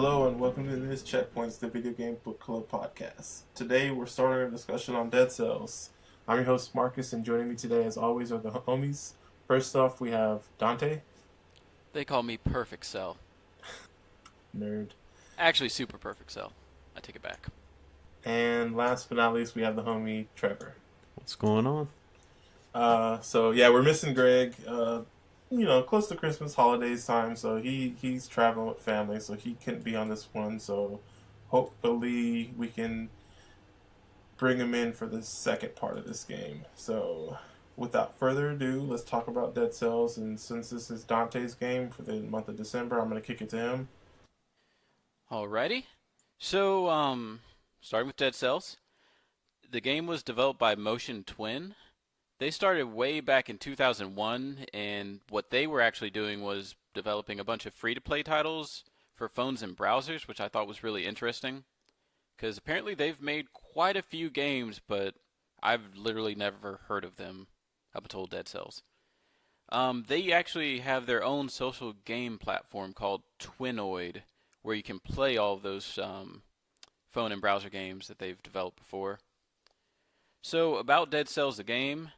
Hello and welcome to this Checkpoints, the video game book club podcast. Today we're starting a discussion on Dead Cells. I'm your host Marcus, and joining me today, as always, are the homies. First off, we have Dante. They call me Perfect Cell. Nerd. Actually, Super Perfect Cell. I take it back. And last but not least, we have the homie Trevor. What's going on? We're missing Greg. Close to Christmas holidays time, so he's traveling with family, so he couldn't be on this one. So hopefully we can bring him in for the second part of this game. So without further ado, let's talk about Dead Cells. And since this is Dante's game for the month of December, I'm going to kick it to him. Alrighty. So, starting with Dead Cells, the game was developed by Motion Twin. They started way back in 2001, and what they were actually doing was developing a bunch of free-to-play titles for phones and browsers, which I thought was really interesting. Because apparently they've made quite a few games, but I've literally never heard of them up until Dead Cells. They actually have their own social game platform called Twinoid, where you can play all of those phone and browser games that they've developed before. So, about Dead Cells the game,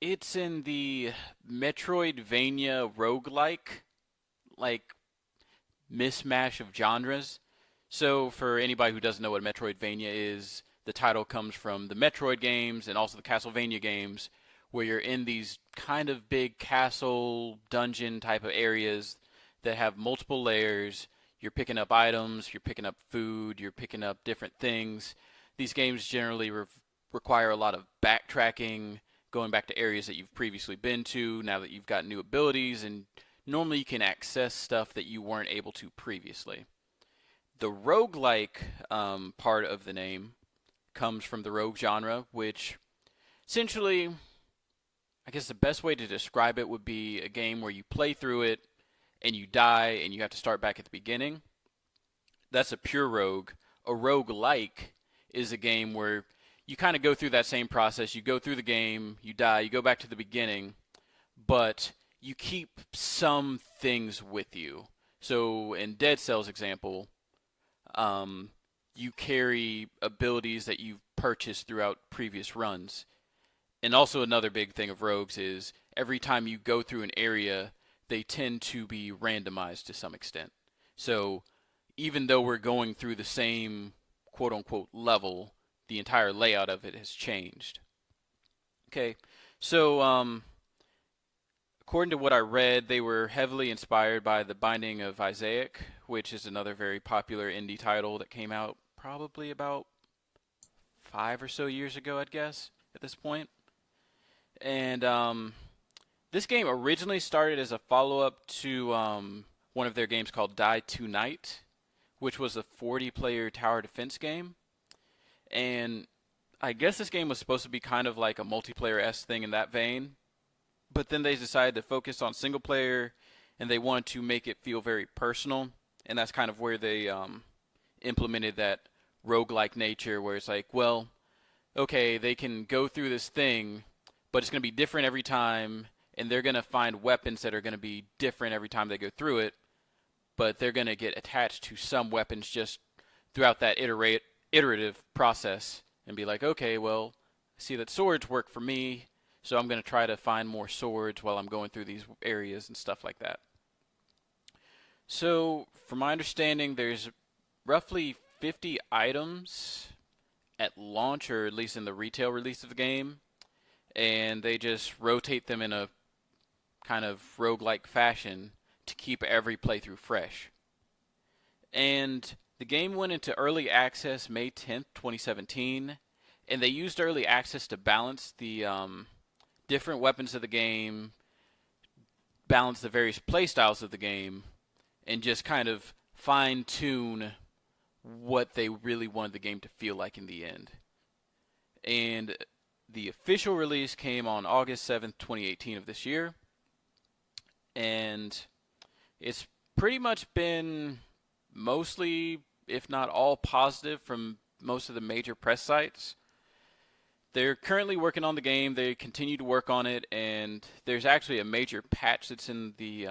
it's in the Metroidvania roguelike, mismatch of genres. So, for anybody who doesn't know what Metroidvania is, the title comes from the Metroid games and also the Castlevania games, where you're in these kind of big castle, dungeon type of areas that have multiple layers. You're picking up items, you're picking up food, you're picking up different things. These games generally require a lot of backtracking, going back to areas that you've previously been to now that you've got new abilities, and normally you can access stuff that you weren't able to previously. The roguelike part of the name comes from the rogue genre, which essentially, I guess the best way to describe it would be a game where you play through it and you die and you have to start back at the beginning. That's a pure rogue. A roguelike is a game where you kind of go through that same process. You go through the game, you die, you go back to the beginning, but you keep some things with you. So in Dead Cells example, you carry abilities that you've purchased throughout previous runs. And also another big thing of rogues is every time you go through an area, they tend to be randomized to some extent. So even though we're going through the same quote-unquote level, the entire layout of it has changed. Okay, so according to what I read, they were heavily inspired by The Binding of Isaac, which is another very popular indie title that came out probably about 5 or so years ago, I'd guess, at this point. And this game originally started as a follow-up to one of their games called Die Tonight, which was a 40-player tower defense game. And I guess this game was supposed to be kind of like a multiplayer-esque thing in that vein. But then they decided to focus on single player, and they wanted to make it feel very personal. And that's kind of where they implemented that roguelike nature, where it's like, well, okay, they can go through this thing, but it's going to be different every time, and they're going to find weapons that are going to be different every time they go through it, but they're going to get attached to some weapons just throughout that iterative process and be like, okay, well, I see that swords work for me, so I'm going to try to find more swords while I'm going through these areas and stuff like that. So, from my understanding, there's roughly 50 items at launch, or at least in the retail release of the game, and they just rotate them in a kind of roguelike fashion to keep every playthrough fresh. And the game went into early access May 10th, 2017, and they used early access to balance the different weapons of the game, balance the various playstyles of the game, and just kind of fine-tune what they really wanted the game to feel like in the end. And the official release came on August 7th, 2018 of this year, and it's pretty much been mostly, if not all, positive from most of the major press sites. They're currently working on the game. They continue to work on it, and there's actually a major patch that's in the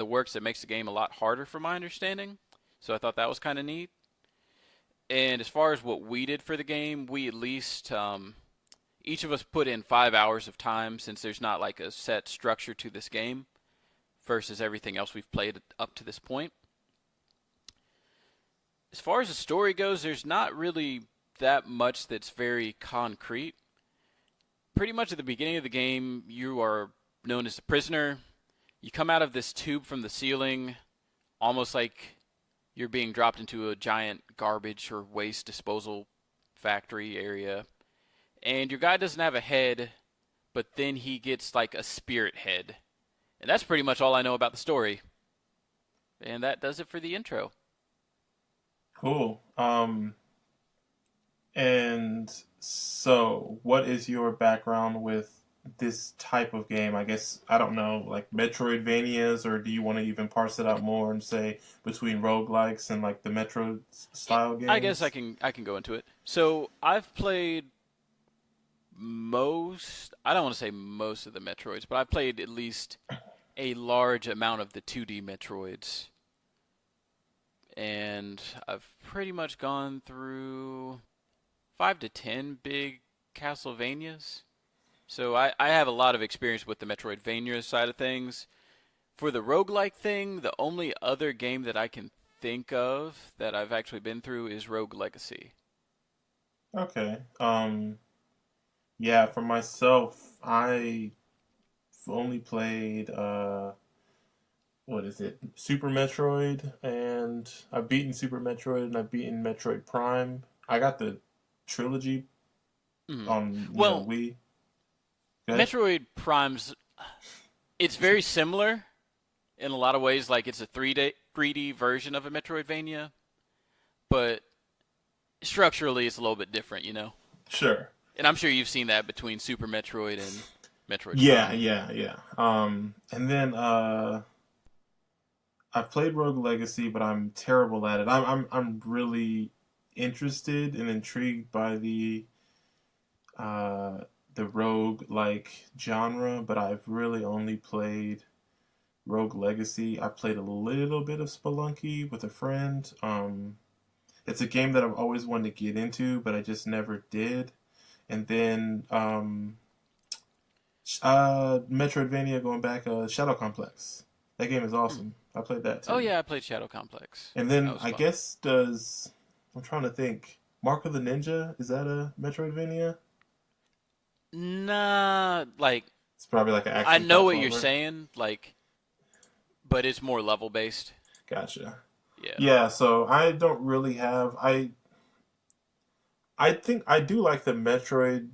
works that makes the game a lot harder, from my understanding. So I thought that was kind of neat. And as far as what we did for the game, we at least each of us put in 5 hours of time since there's not like a set structure to this game versus everything else we've played up to this point. As far as the story goes, there's not really that much that's very concrete. Pretty much at the beginning of the game, you are known as a prisoner. You come out of this tube from the ceiling, almost like you're being dropped into a giant garbage or waste disposal factory area. And your guy doesn't have a head, but then he gets like a spirit head. And that's pretty much all I know about the story. And that does it for the intro. Cool. And so what is your background with this type of game? I guess, I don't know, like Metroidvanias, or do you want to even parse it out more and say between roguelikes and like the Metro style games? I guess I can go into it. So I've played I don't want to say most of the Metroids, but I've played at least a large amount of the 2D Metroids. And I've pretty much gone through 5 to 10 big Castlevanias. So I have a lot of experience with the Metroidvania side of things. For the roguelike thing, the only other game that I can think of that I've actually been through is Rogue Legacy. Okay. Yeah, for myself, I've only played what is it? Super Metroid, and I've beaten Super Metroid and I've beaten Metroid Prime. I got the trilogy Mhm. on Well, Wii. Go ahead. Metroid Prime's it's very similar in a lot of ways. Like it's a 3D version of a Metroidvania, but structurally it's a little bit different, you know. Sure. And I'm sure you've seen that between Super Metroid and Metroid Yeah, Prime. yeah, yeah. And then I've played Rogue Legacy, but I'm terrible at it. I'm really interested and intrigued by the rogue like genre, but I've really only played Rogue Legacy. I played a little bit of Spelunky with a friend. It's a game that I've always wanted to get into, but I just never did. And then Metroidvania going back, Shadow Complex. That game is Hmm. awesome. I played that Oh too. yeah, I played Shadow Complex. And That then was I fun. guess I'm trying to think. Mark of the Ninja, is that a Metroidvania? Nah, like It's probably like an I action know what you're platformer. saying, like, but it's more level based. Gotcha. Yeah. Yeah, so I don't really have I think I do like the Metroidvania.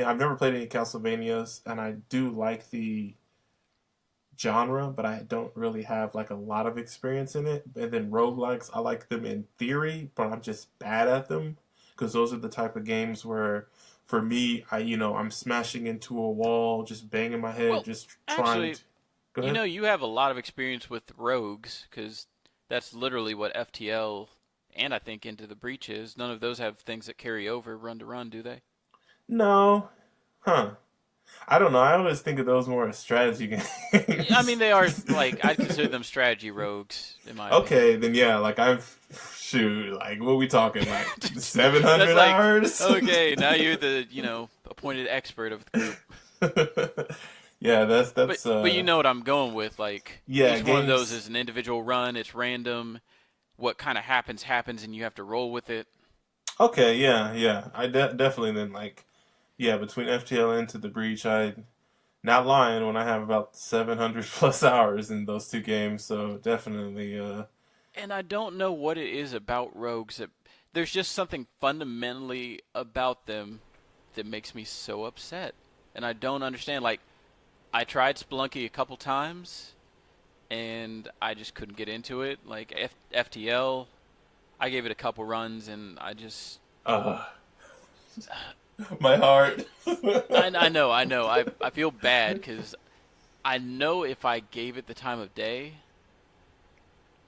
I've never played any Castlevanias, and I do like the genre, but I don't really have like a lot of experience in it. And then Mhm. roguelikes, I like them in theory, but I'm just bad at them because those are the type of games where for me, I'm smashing into a wall, just banging my head, Well, just trying actually, to go ahead. you have a lot of experience with rogues because that's literally what FTL and I think Into the Breach is. None of those have things that carry over run to run, do they? No. Huh. I don't know. I always think of those more as strategy I mean, games. they are like I'd consider them strategy rogues in my opinion. Okay, then yeah, like shoot, like what we talking, like That's 700 like hours? okay, now you're the appointed expert of the group. Yeah, that's But that's you know what I'm going with. Like yeah, each one of those games. is an individual run. It's random. What kind of happens, and you have to roll with it. Okay, yeah, yeah. Definitely then like yeah, between FTL and To the Breach, I not lying when I have about 700 plus hours in those two games, so definitely And I don't know what it is about rogues that there's just something fundamentally about them that makes me so upset. And I don't understand. Like I tried Spelunky a couple times and I just couldn't get into it. Like FTL, I gave it a couple runs and uh my heart. I know. I feel bad because I know if I gave it the time of day,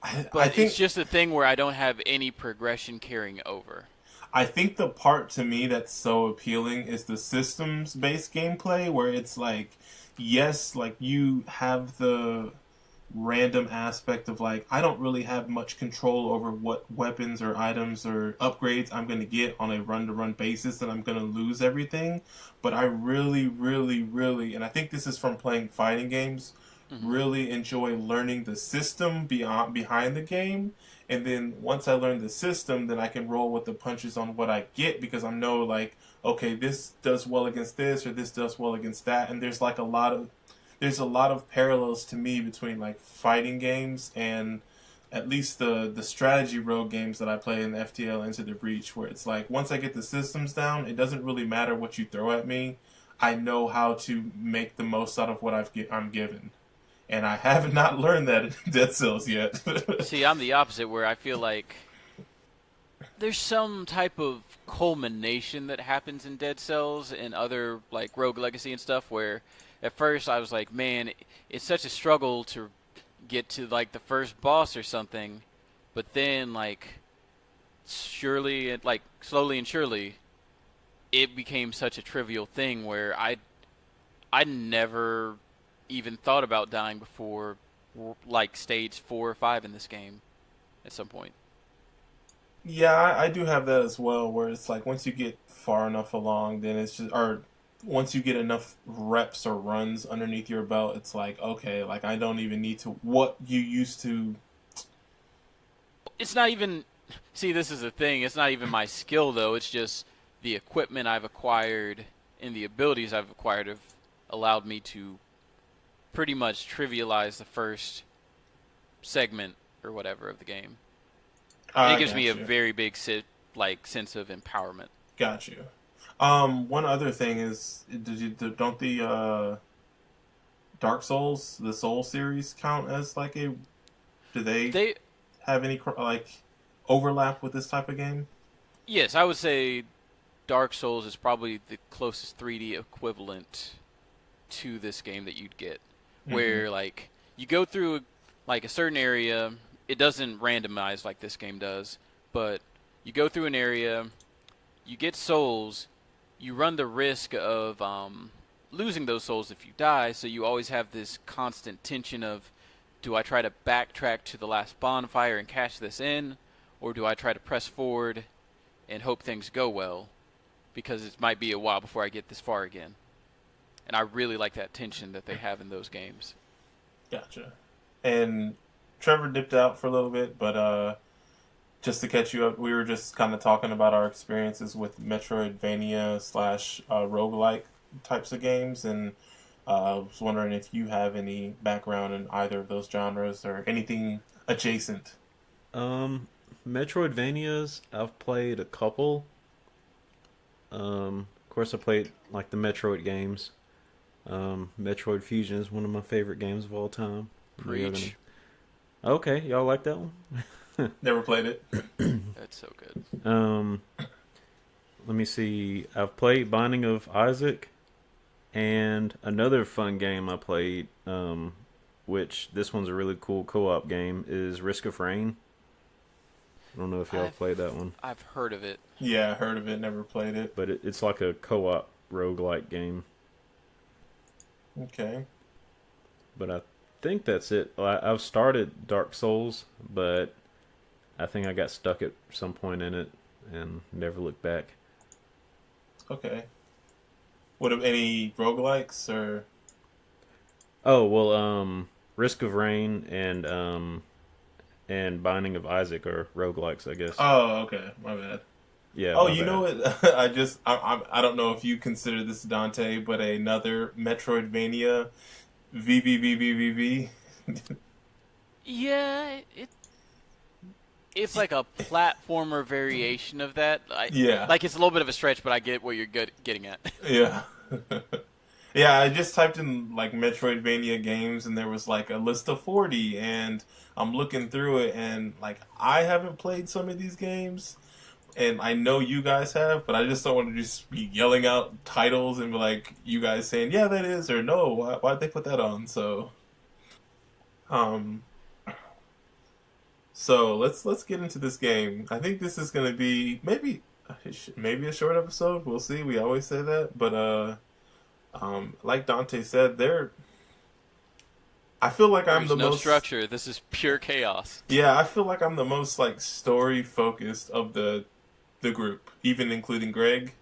I but it's think just a thing where I don't have any progression carrying over. I think the part to me that's so appealing is the systems based gameplay where it's like yes, like you have random aspect of like I don't really have much control over what weapons or items or upgrades I'm going to get on a run to run basis, and I'm going to lose everything. But I really, really, really, and I think this is from playing fighting games, Hmm. really enjoy learning the system behind the game. And then once I learn the system, then I can roll with the punches on what I get because I know like, okay, this does well against this or this does well against that. And there's a lot of parallels to me between like fighting games and at least the strategy rogue games that I play in the FTL Into the Breach, where it's like once I get the systems down, it doesn't really matter what you throw at me. I know how to make the most out of what I'm given, and I have not learned that in Dead Cells yet. See, I'm the opposite, where I feel like there's some type of culmination that happens in Dead Cells and other like Rogue Legacy and stuff where at first I was like, man, it's such a struggle to get to like the first boss or something, but then like surely like slowly and surely it became such a trivial thing where I never even thought about dying before like stage 4 or 5 in this game at some point. Yeah, I do have that as well, where it's like once you get far enough along, then it's just, or once you get enough reps or runs underneath your belt, it's like, okay, like I don't even need to, what you used to. It's not even. See, this is the thing. It's not even my skill though. It's just the equipment I've acquired and the abilities I've acquired have allowed me to pretty much trivialize the first segment or whatever of the game, and it I gives me a got you. very big like sense of empowerment. Got you. One other thing is, don't the Dark Souls, the Soul series, count as like a? Do they They have any like overlap with this type of game? Yes, I would say Dark Souls is probably the closest 3D equivalent to this game that you'd get, Mm-hmm. where like you go through like a certain area. It doesn't randomize like this game does, but you go through an area, you get souls, you run the risk of losing those souls if you die. So you always have this constant tension of, do I try to backtrack to the last bonfire and cash this in, or do I try to press forward and hope things go well? Because it might be a while before I get this far again. And I really like that tension that they have in those games. Gotcha. And Trevor dipped out for a little bit, but just to catch you up, we were just kind of talking about our experiences with Metroidvania slash roguelike types of games, and I was wondering if you have any background in either of those genres or anything adjacent. Um, Metroidvanias, I've played a couple. Of course, I played like the Metroid games. Metroid Fusion is one of my favorite games of all time. Preach. Okay, y'all like that one? Never played it. That's so good. Um, Let me see. I've played Binding of Isaac, and another fun game I played, which this one's a really cool co-op game, is Risk of Rain. I don't know if y'all I've played that one, I've heard of it. Yeah, heard of it, never played it. but it's like a co-op roguelike game. Okay. But I think that's it. I've started Dark Souls, but I think I got stuck at some point in it and never looked back. Okay. What of any roguelikes or? Oh well, Risk of Rain and Binding of Isaac are roguelikes, I guess. Oh, okay. My bad. Yeah, Oh, my you know bad. what? I don't know if you consider this Dante, but another Metroidvania, VVVVVV. Yeah, it's like a platformer variation of that. Yeah, Like it's a little bit of a stretch, but I get what you're getting at. yeah, yeah. I just typed in like Metroidvania games, and there was like a list of 40, and I'm looking through it, and like I haven't played some of these games, and I know you guys have, but I just don't want to just be yelling out titles and be like you guys saying, yeah, that is, or no, why'd they put that on? Um, so let's get into this game. I think this is gonna be maybe a short episode. We'll see. We always say that, but like Dante said, I feel like I'm There's the no most structure. This is pure chaos. Yeah, I feel like I'm the most like story focused of the group, even including Greg.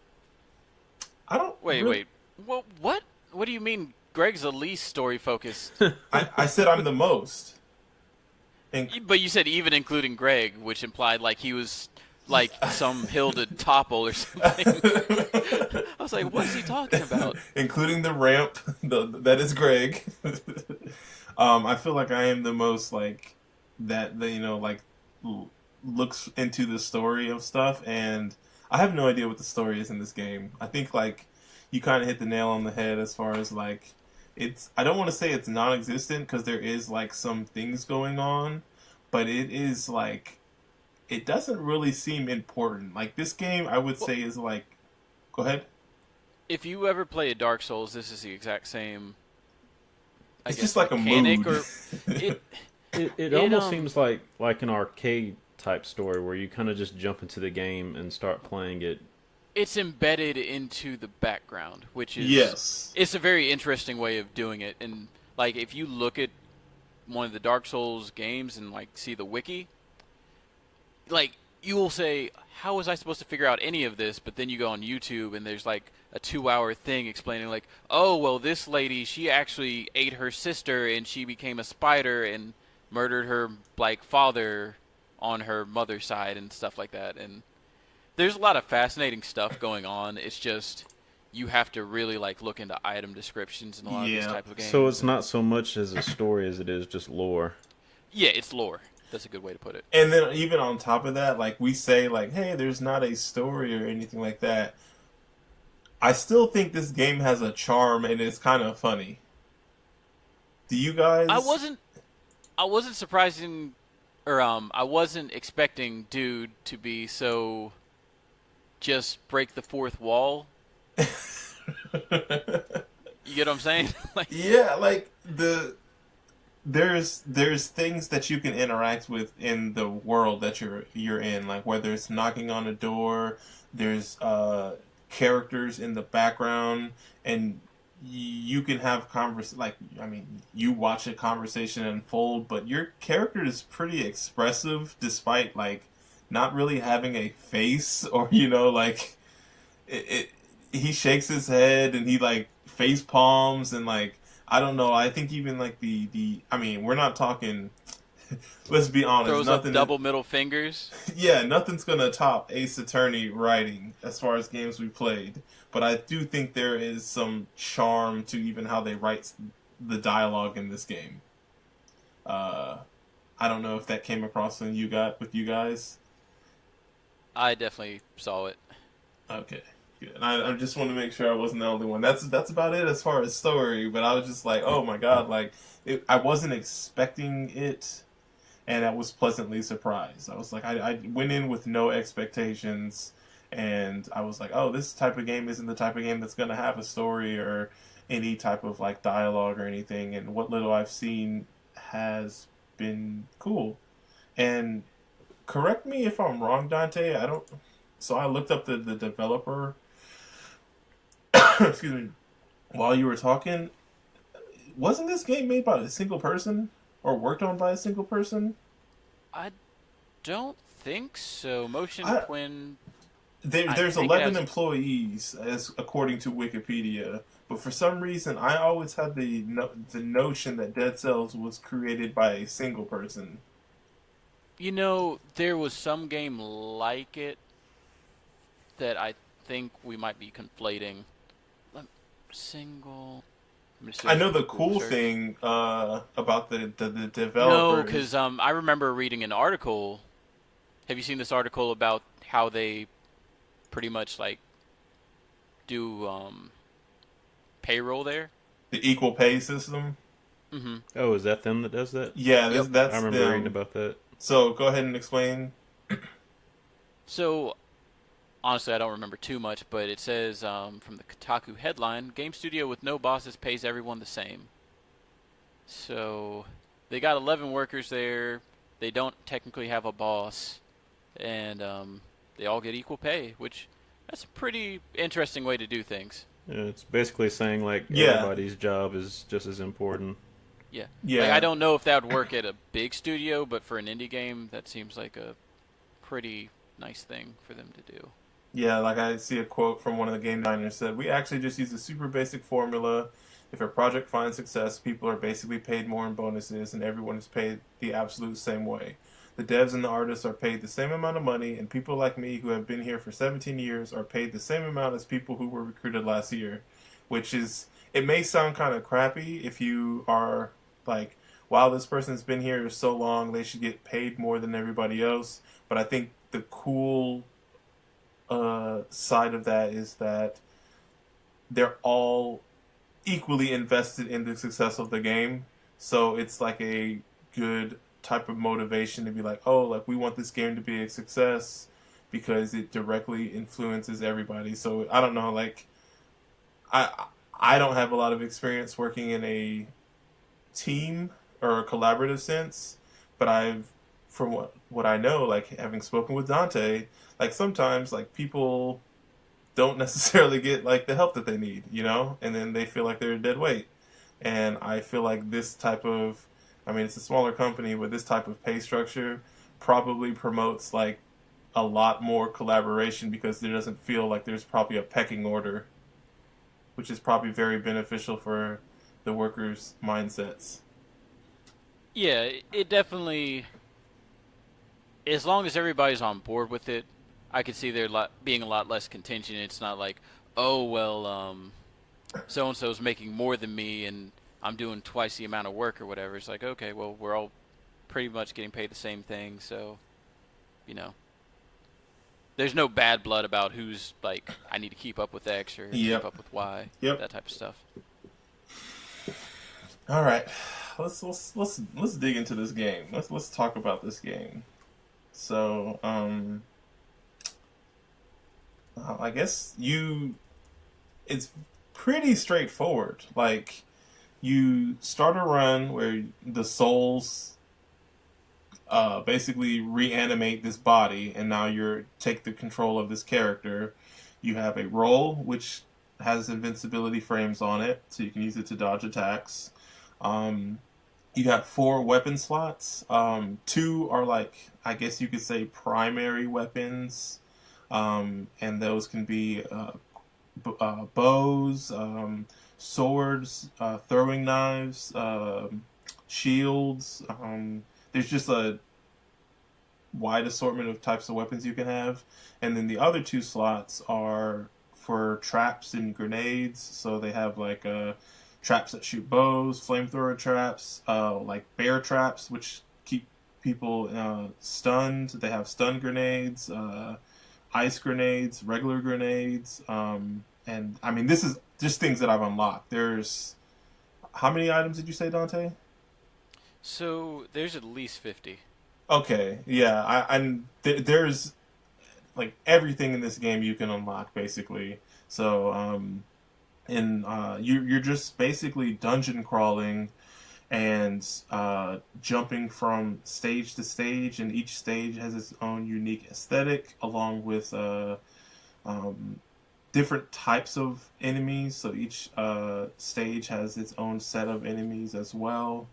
I don't Wait, really, wait. What? What do you mean Greg's the least story focused? I said I'm the most. And But you said even including Greg, which implied like he was like some hill to topple or something. I was like, what's he talking about? including the ramp, that is Greg. I feel like I am the most like that. Like looks into the story of stuff, and I have no idea what the story is in this game. I think like you kind of hit the nail on the head as far as like it's. I don't want to say it's non-existent because there is like some things going on, but it is like it doesn't really seem important. Like this game, I would say is like. Go ahead. If you ever play a Dark Souls, this is the exact same. I It's guess just like a mechanic, mood. or it. It almost seems like an arcade type story where you kind of just jump into the game and start playing it. It's embedded into the background, which is Yes. it's a very interesting way of doing it. And like if you look at one of the Dark Souls games and like see the wiki, like you will say, how was I supposed to figure out any of this? But then you go on YouTube and there's like a 2-hour thing explaining like, oh well, this lady, she actually ate her sister and she became a spider and murdered her like father on her mother's side and stuff like that. And there's a lot of fascinating stuff going on. It's just you have to really like look into item descriptions in a lot of these Yeah. type of games. So it's not so much as a story as it is just lore. Yeah, it's lore. That's a good way to put it. And then even on top of that, like we say like, hey, there's not a story or anything like that. I still think this game has a charm and it's kind of funny. Do you guys I wasn't surprising or I wasn't expecting dude to be so just break the fourth wall. You get what I'm saying? Like Yeah, like there's things that you can interact with in the world that you're in, like whether it's knocking on a door, there's characters in the background, and you can have you watch a conversation unfold, but your character is pretty expressive despite like not really having a face or like it he shakes his head and he like face palms and like I don't know. I think even like the I mean, we're not talking. Let's be honest. throws up double middle fingers. Yeah, nothing's gonna top Ace Attorney writing as far as games we played. But I do think there is some charm to even how they write the dialogue in this game. I don't know if that came across with you guys. I definitely saw it. Okay. Good. I just want to make sure I wasn't the only one. That's about it as far as story. But I was just like, oh my god, like I wasn't expecting it, and I was pleasantly surprised. I was like, I went in with no expectations, and I was like, oh, this type of game isn't the type of game that's gonna have a story or any type of like dialogue or anything. And what little I've seen has been cool. And correct me if I'm wrong, Dante. I don't. So I looked up the developer. Excuse me. While you were talking, wasn't this game made by a single person or worked on by a single person? I don't think so. Motion Twin. There's 11 employees, as according to Wikipedia. But for some reason, I always had the notion that Dead Cells was created by a single person. You know, there was some game like it that I think we might be conflating. I know the cool thing about the developers. No, because I remember reading an article. Have you seen this article about how they pretty much like do payroll there? The equal pay system? Mm-hmm. Oh, is that them that does that? Yeah, that's I remember them. reading about that. So go ahead and explain. So honestly, I don't remember too much, but it says from the Kotaku headline, game studio with no bosses pays everyone the same. So they got 11 workers there. They don't technically have a boss, and they all get equal pay, which that's a pretty interesting way to do things. Yeah, it's basically saying like everybody's job is just as important. Yeah. Like, I Yeah, don't know if that would work at a big studio, but for an indie game, that seems like a pretty nice thing for them to do. yeah. Like I see a quote from one of the game designers said, "We actually just use a super basic formula. If a project finds success, people are basically paid more in bonuses, and everyone is paid the absolute same way. The devs and the artists are paid the same amount of money, and people like me who have been here for 17 years are paid the same amount as people who were recruited last year." Which is, it may sound kind of crappy if you are like, wow, this person's been here so long, they should get paid more than everybody else. But I think the cool side of that is that they're all equally invested in the success of the game. So it's like a good type of motivation to be like, oh, like we want this game to be a success because it directly influences everybody. So I don't know, like I I don't have a lot of experience working in a team or a collaborative sense, but I've from what I know, like having spoken with Dante, like sometimes like people don't necessarily get like the help that they need, you know, and then they feel like they're a dead weight. And I feel like this type of, I mean, it's a smaller company, but this type of pay structure probably promotes like a lot more collaboration because there doesn't feel like there's probably a pecking order, which is probably very beneficial for the workers' mindsets. Yeah, it definitely, as long as everybody's on board with it, I could see there being a lot less contention. It's not like, oh well, so and so's making more than me, and I'm doing twice the amount of work or whatever. It's like, okay, well, we're all pretty much getting paid the same thing, so you know, there's no bad blood about who's like, I need to keep up with X or keep Yep. up with Y, Yep. that type of stuff. All right. Let's dig into this game. Let's talk about this game. So, I guess it's pretty straightforward. Like you start a run where the souls basically reanimate this body, and now you're take the control of this character. You have a roll which has invincibility frames on it, so you can use it to dodge attacks. Um, you got four weapon slots. Two are like, I guess you could say, primary weapons, and those can be bows, swords, throwing knives, shields. There's just a wide assortment of types of weapons you can have, and then the other two slots are for traps and grenades. So they have like traps that shoot bows, flamethrower traps, like bear traps, which keep people stunned. They have stun grenades, ice grenades, regular grenades, and I mean this is just things that I've unlocked. There's how many items did you say, Dante? So there's at least 50. Okay, yeah, there's like everything in this game you can unlock basically. So and you're just basically dungeon crawling and jumping from stage to stage, and each stage has its own unique aesthetic, along with um, different types of enemies. So each stage has its own set of enemies as well.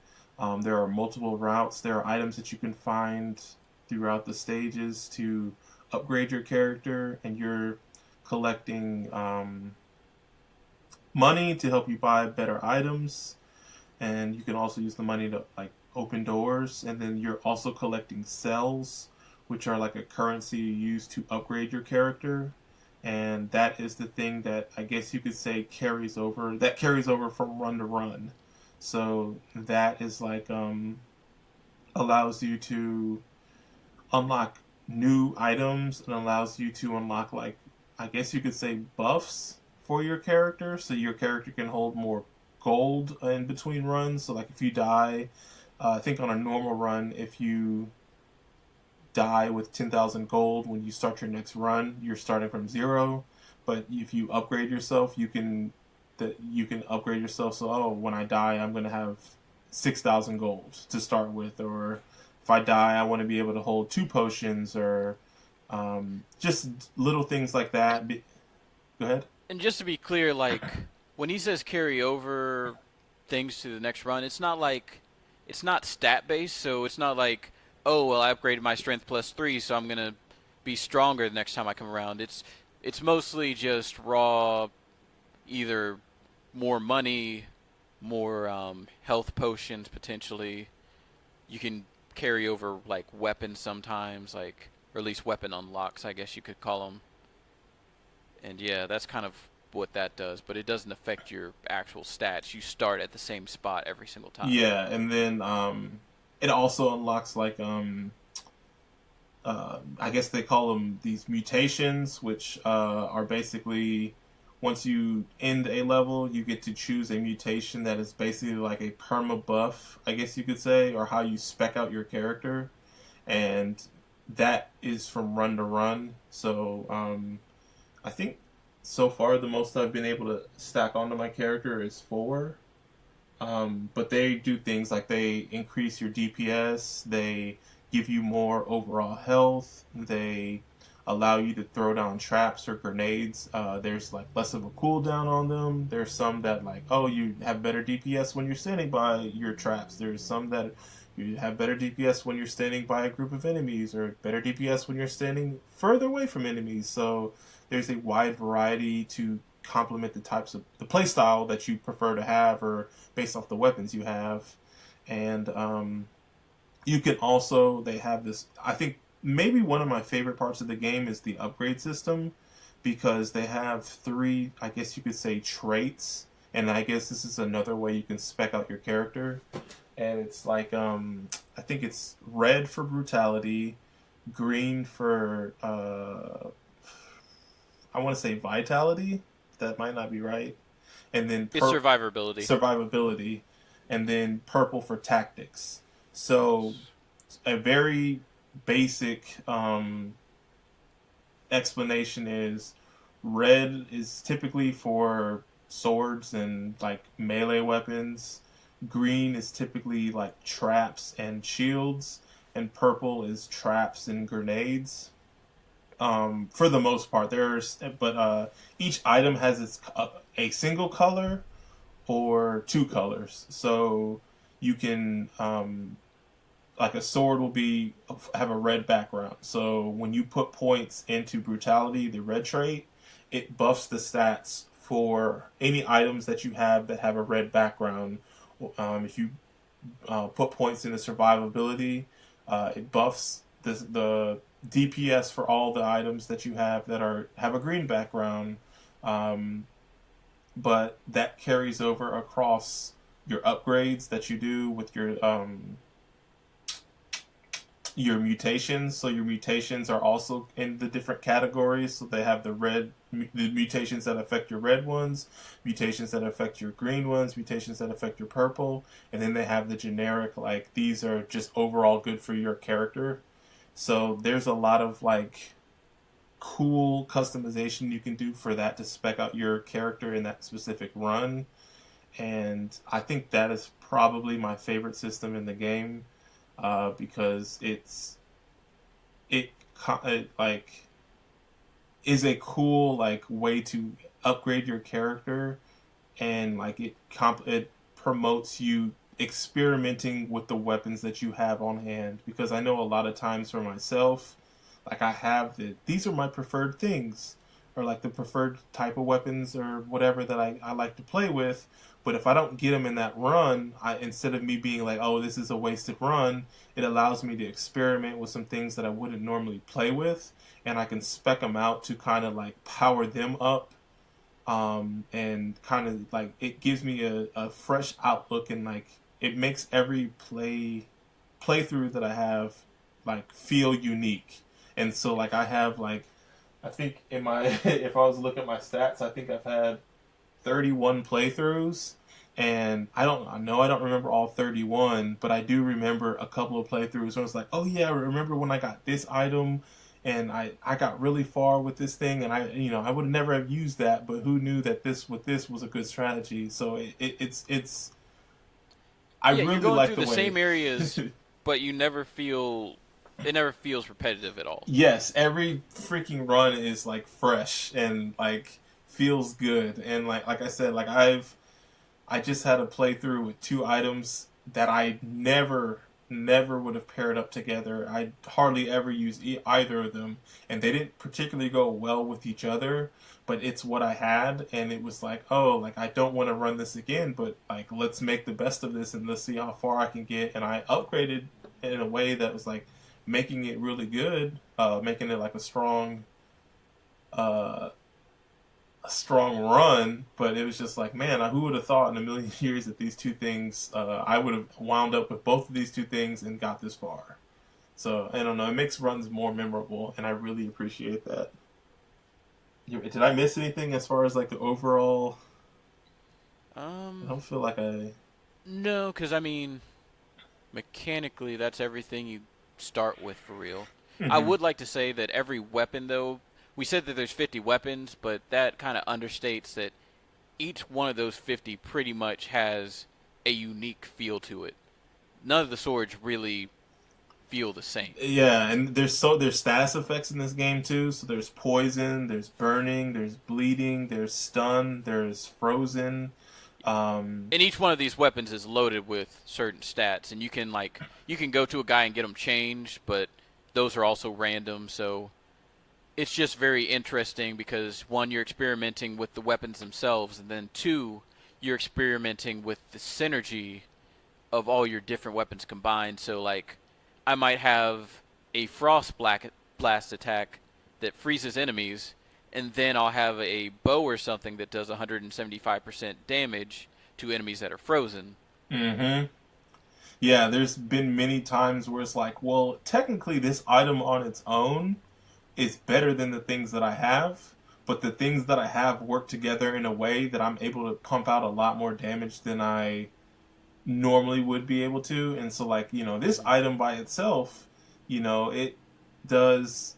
There are multiple routes. There are items that you can find throughout the stages to upgrade your character, and you're collecting money to help you buy better items, and you can also use the money to like open doors. And then you're also collecting cells, which are like a currency you use to upgrade your character. And that is the thing that I guess you could say carries over. That carries over from run to run. So that is like allows you to unlock new items, and allows you to unlock like, I guess you could say, buffs for your character, so your character can hold more gold in between runs. So like if you die, I think on a normal run, if you die with 10,000 gold when you start your next run, you're starting from zero. But if you upgrade yourself, you can upgrade yourself. So, oh, when I die, I'm going to have 6,000 gold to start with. Or if I die, I want to be able to hold two potions, or just little things like that. Go ahead. And just to be clear, like when he says carry over, things to the next run. It's not stat based, so it's not like, oh well, I upgraded my strength +3, so I'm gonna be stronger the next time I come around. It's mostly just raw, either more money, more health potions potentially. You can carry over like weapons sometimes, like, or at least weapon unlocks, I guess you could call them. And yeah, that's kind of what that does, but it doesn't affect your actual stats. You start at the same spot every single time. Yeah, and then it also unlocks like I guess they call them these mutations, which are basically once you end a level, you get to choose a mutation that is basically like a perma buff, I guess you could say, or how you spec out your character, and that is from run to run. So I think so far the most I've been able to stack onto my character is 4. But they do things like they increase your DPS, they give you more overall health, they allow you to throw down traps or grenades. There's like less of a cooldown on them. There's some that like, oh, you have better DPS when you're standing by your traps. There's some that you have better DPS when you're standing by a group of enemies, or better DPS when you're standing further away from enemies. So there's a wide variety to complement the types of the play style that you prefer to have, or based off the weapons you have. And you can also, they have this, I think maybe one of my favorite parts of the game is the upgrade system, because they have 3, I guess you could say, traits, and I guess this is another way you can spec out your character. And it's like I think it's red for brutality, green for I want to say vitality. That might not be right. And then It's survivability. Survivability, and then purple for tactics. So a very basic explanation is red is typically for swords and like melee weapons. Green is typically like traps and shields, and purple is traps and grenades. For the most part, but each item has its a single color or 2 colors. So you can like a sword will have a red background. So when you put points into brutality, the red trait, it buffs the stats for any items that you have that have a red background. If you put points into survivability, it buffs the DPS for all the items that you have that have a green background. But that carries over across your upgrades that you do with your mutations. So your mutations are also in the different categories. So they have the mutations that affect your red ones, mutations that affect your green ones, mutations that affect your purple, and then they have the generic, like, these are just overall good for your character. So there's a lot of like cool customization you can do for that to spec out your character in that specific run. And I think that is probably my favorite system in the game. Because it like is a cool like way to upgrade your character, and like it promotes you experimenting with the weapons that you have on hand. Because I know a lot of times for myself, like I have these are my preferred things, or like the preferred type of weapons or whatever that I like to play with. But if I don't get them in that run, instead of me being like, oh, this is a wasted run, it allows me to experiment with some things that I wouldn't normally play with, and I can spec them out to kind of like power them up, and kind of like it gives me a fresh outlook, and like it makes every playthrough that I have like feel unique. And so like I have like, I think in my if I was to look at my stats, I think I've had 31 playthroughs, and I don't remember all 31, but I do remember a couple of playthroughs where I was like, oh yeah, I remember when I got this item and I got really far with this thing, and I would never have used that, but who knew that this was a good strategy. So it's I yeah, really you're going like through the the way same areas, but it never feels repetitive at all. Yes, every freaking run is like fresh and like feels good. And like I said, like I just had a playthrough with two items that I never would have paired up together. I hardly ever use either of them, and they didn't particularly go well with each other. But it's what I had, and it was like, oh, like I don't want to run this again, but like let's make the best of this and let's see how far I can get. And I upgraded in a way that was like making it really good, making it like uh, a strong run, but it was just like, man, who would have thought in a million years that these two things, I would have wound up with both of these two things and got this far. So I don't know, it makes runs more memorable, and I really appreciate that. Did I miss anything as far as like the overall? I don't feel like I. No, because I mean, mechanically, that's everything you start with for real. I Mm-hmm. would like to say that every weapon, though, we said that there's 50 weapons, but that kind of understates that each one of those 50 pretty much has a unique feel to it. None of the swords really feel the same. Yeah, and there's status effects in this game too. So there's poison, there's burning, there's bleeding, there's stun, there's frozen. And each one of these weapons is loaded with certain stats, and you can go to a guy and get them changed, but those are also random, so it's just very interesting because one, you're experimenting with the weapons themselves, and then two, you're experimenting with the synergy of all your different weapons combined. So like, I might have a frost blast attack that freezes enemies, and then I'll have a bow or something that does 175% damage to enemies that are frozen. mm-hmm. Yeah, there's been many times where it's like, well, technically this item on its own is better than the things that I have, but the things that I have work together in a way that I'm able to pump out a lot more damage than I normally would be able to. And so, like, this item by itself, it does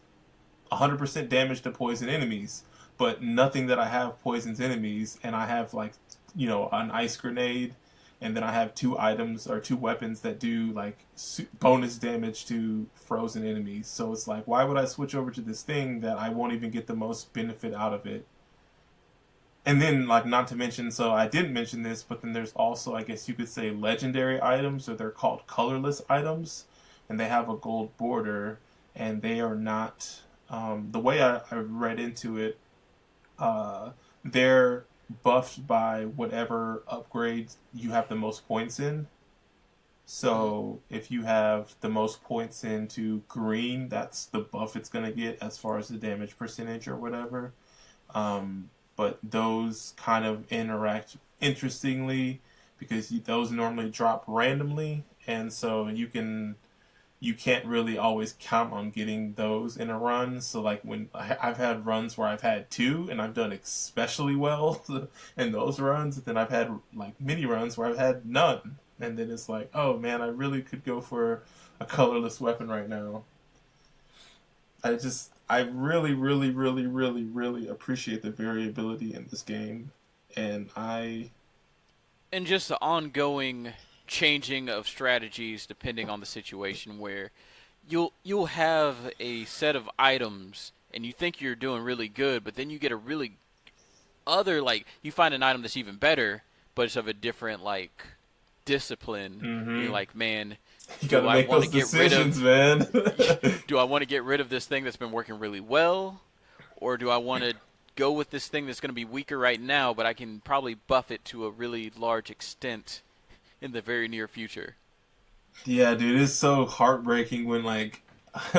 100% damage to poison enemies, but nothing that I have poisons enemies. And I have, like, an ice grenade, and then I have two items or two weapons that do like bonus damage to frozen enemies. So it's like, why would I switch over to this thing that I won't even get the most benefit out of it? And then, like, not to mention, so I didn't mention this, but then there's also, I guess you could say, legendary items, or they're called colorless items, and they have a gold border, and they are not, the way I read into it, they're buffed by whatever upgrades you have the most points in. So if you have the most points into green, that's the buff it's going to get as far as the damage percentage or whatever. But those kind of interact interestingly because those normally drop randomly, and so you can't really always count on getting those in a run. So like when I've had runs where I've had two and I've done especially well in those runs, and then I've had like mini runs where I've had none, and then it's like, oh man, I really could go for a colorless weapon right now. I really, really, really, really, really appreciate the variability in this game, and And just the ongoing changing of strategies depending on the situation, where you'll have a set of items and you think you're doing really good, but then you get a really other, like, you find an item that's even better, but it's of a different like discipline. And you're like, man, you got do to I make want those to get rid decisions, of man. do I want to get rid of this thing that's been working really well, or do I want to go with this thing that's going to be weaker right now, but I can probably buff it to a really large extent in the very near future? Yeah, dude, it's so heartbreaking when like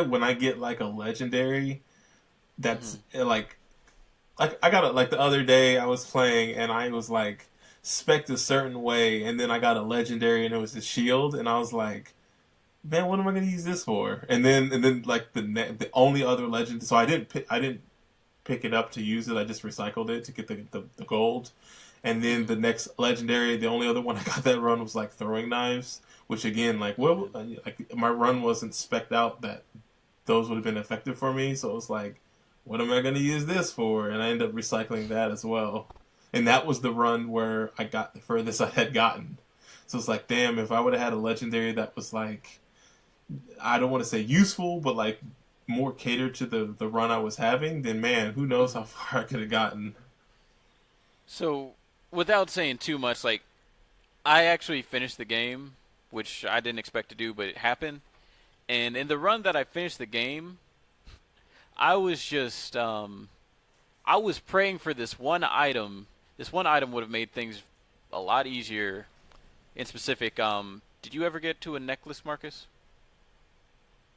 when I get like a legendary that's like I got it like the other day I was playing and I was like spec'd a certain way, and then I got a legendary and it was a shield, and I was like, man, what am I gonna use this for? And then like the only other legend, so I didn't pick it up to use it. I just recycled it to get the gold. And then the next legendary, the only other one I got that run was like throwing knives, which again, like, what, like my run wasn't specced out that those would have been effective for me. So it was like, what am I going to use this for? And I ended up recycling that as well. And that was the run where I got the furthest I had gotten. So it's like, damn, if I would have had a legendary that was like, I don't want to say useful, but like more catered to the run I was having, then man, who knows how far I could have gotten. So, without saying too much, like, I actually finished the game, which I didn't expect to do, but it happened. And in the run that I finished the game, I was just I was praying for this one item. This one item would have made things a lot easier. In specific, did you ever get to a necklace, Marcus?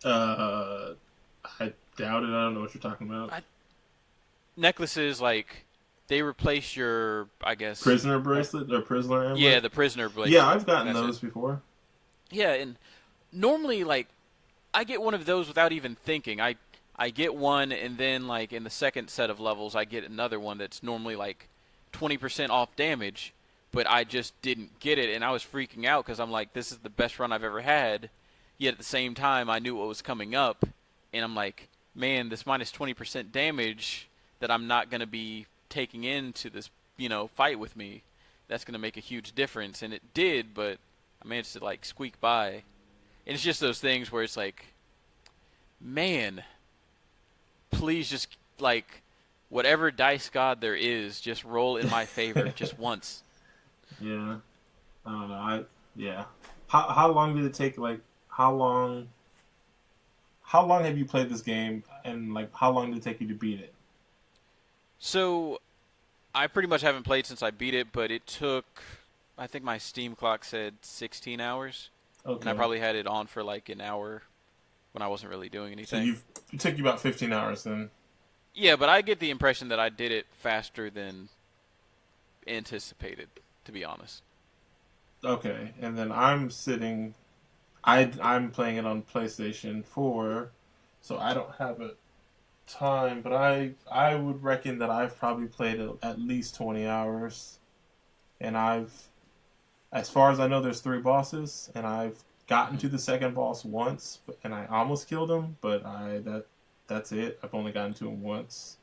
Uh, I doubt it. I don't know what you're talking about. Necklaces, like, they replace your, I guess, Prisoner bracelet or prisoner amulet? yeah, the prisoner bracelet. Yeah, I've gotten That's those it. before. Yeah, and normally, like, I get one of those without even thinking. I get one, and then, like, in the second set of levels, I get another one that's normally, like, 20% off damage, but I just didn't get it, and I was freaking out because I'm like, this is the best run I've ever had. Yet at the same time, I knew what was coming up, and I'm like, man, this minus 20% damage that I'm not going to be taking into this, fight with me, that's going to make a huge difference. And it did, but I managed to, like, squeak by. And it's just those things where it's like, man, please just, like, whatever dice god there is, just roll in my favor just once. Yeah. I don't know. Yeah. How long did it take? Like, how long have you played this game, and like how long did it take you to beat it? So, I pretty much haven't played since I beat it, but it took, I think my Steam clock said 16 hours. Okay. And I probably had it on for like an hour when I wasn't really doing So anything. it took you about 15 hours then. Yeah, but I get the impression that I did it faster than anticipated, to be honest. Okay, and then I'm playing it on PlayStation 4, so I don't have a time, but I would reckon that I've probably played it at least 20 hours, and as far as I know, there's 3 bosses, and I've gotten to the second boss once, and I almost killed him, but that's it. I've only gotten to him once.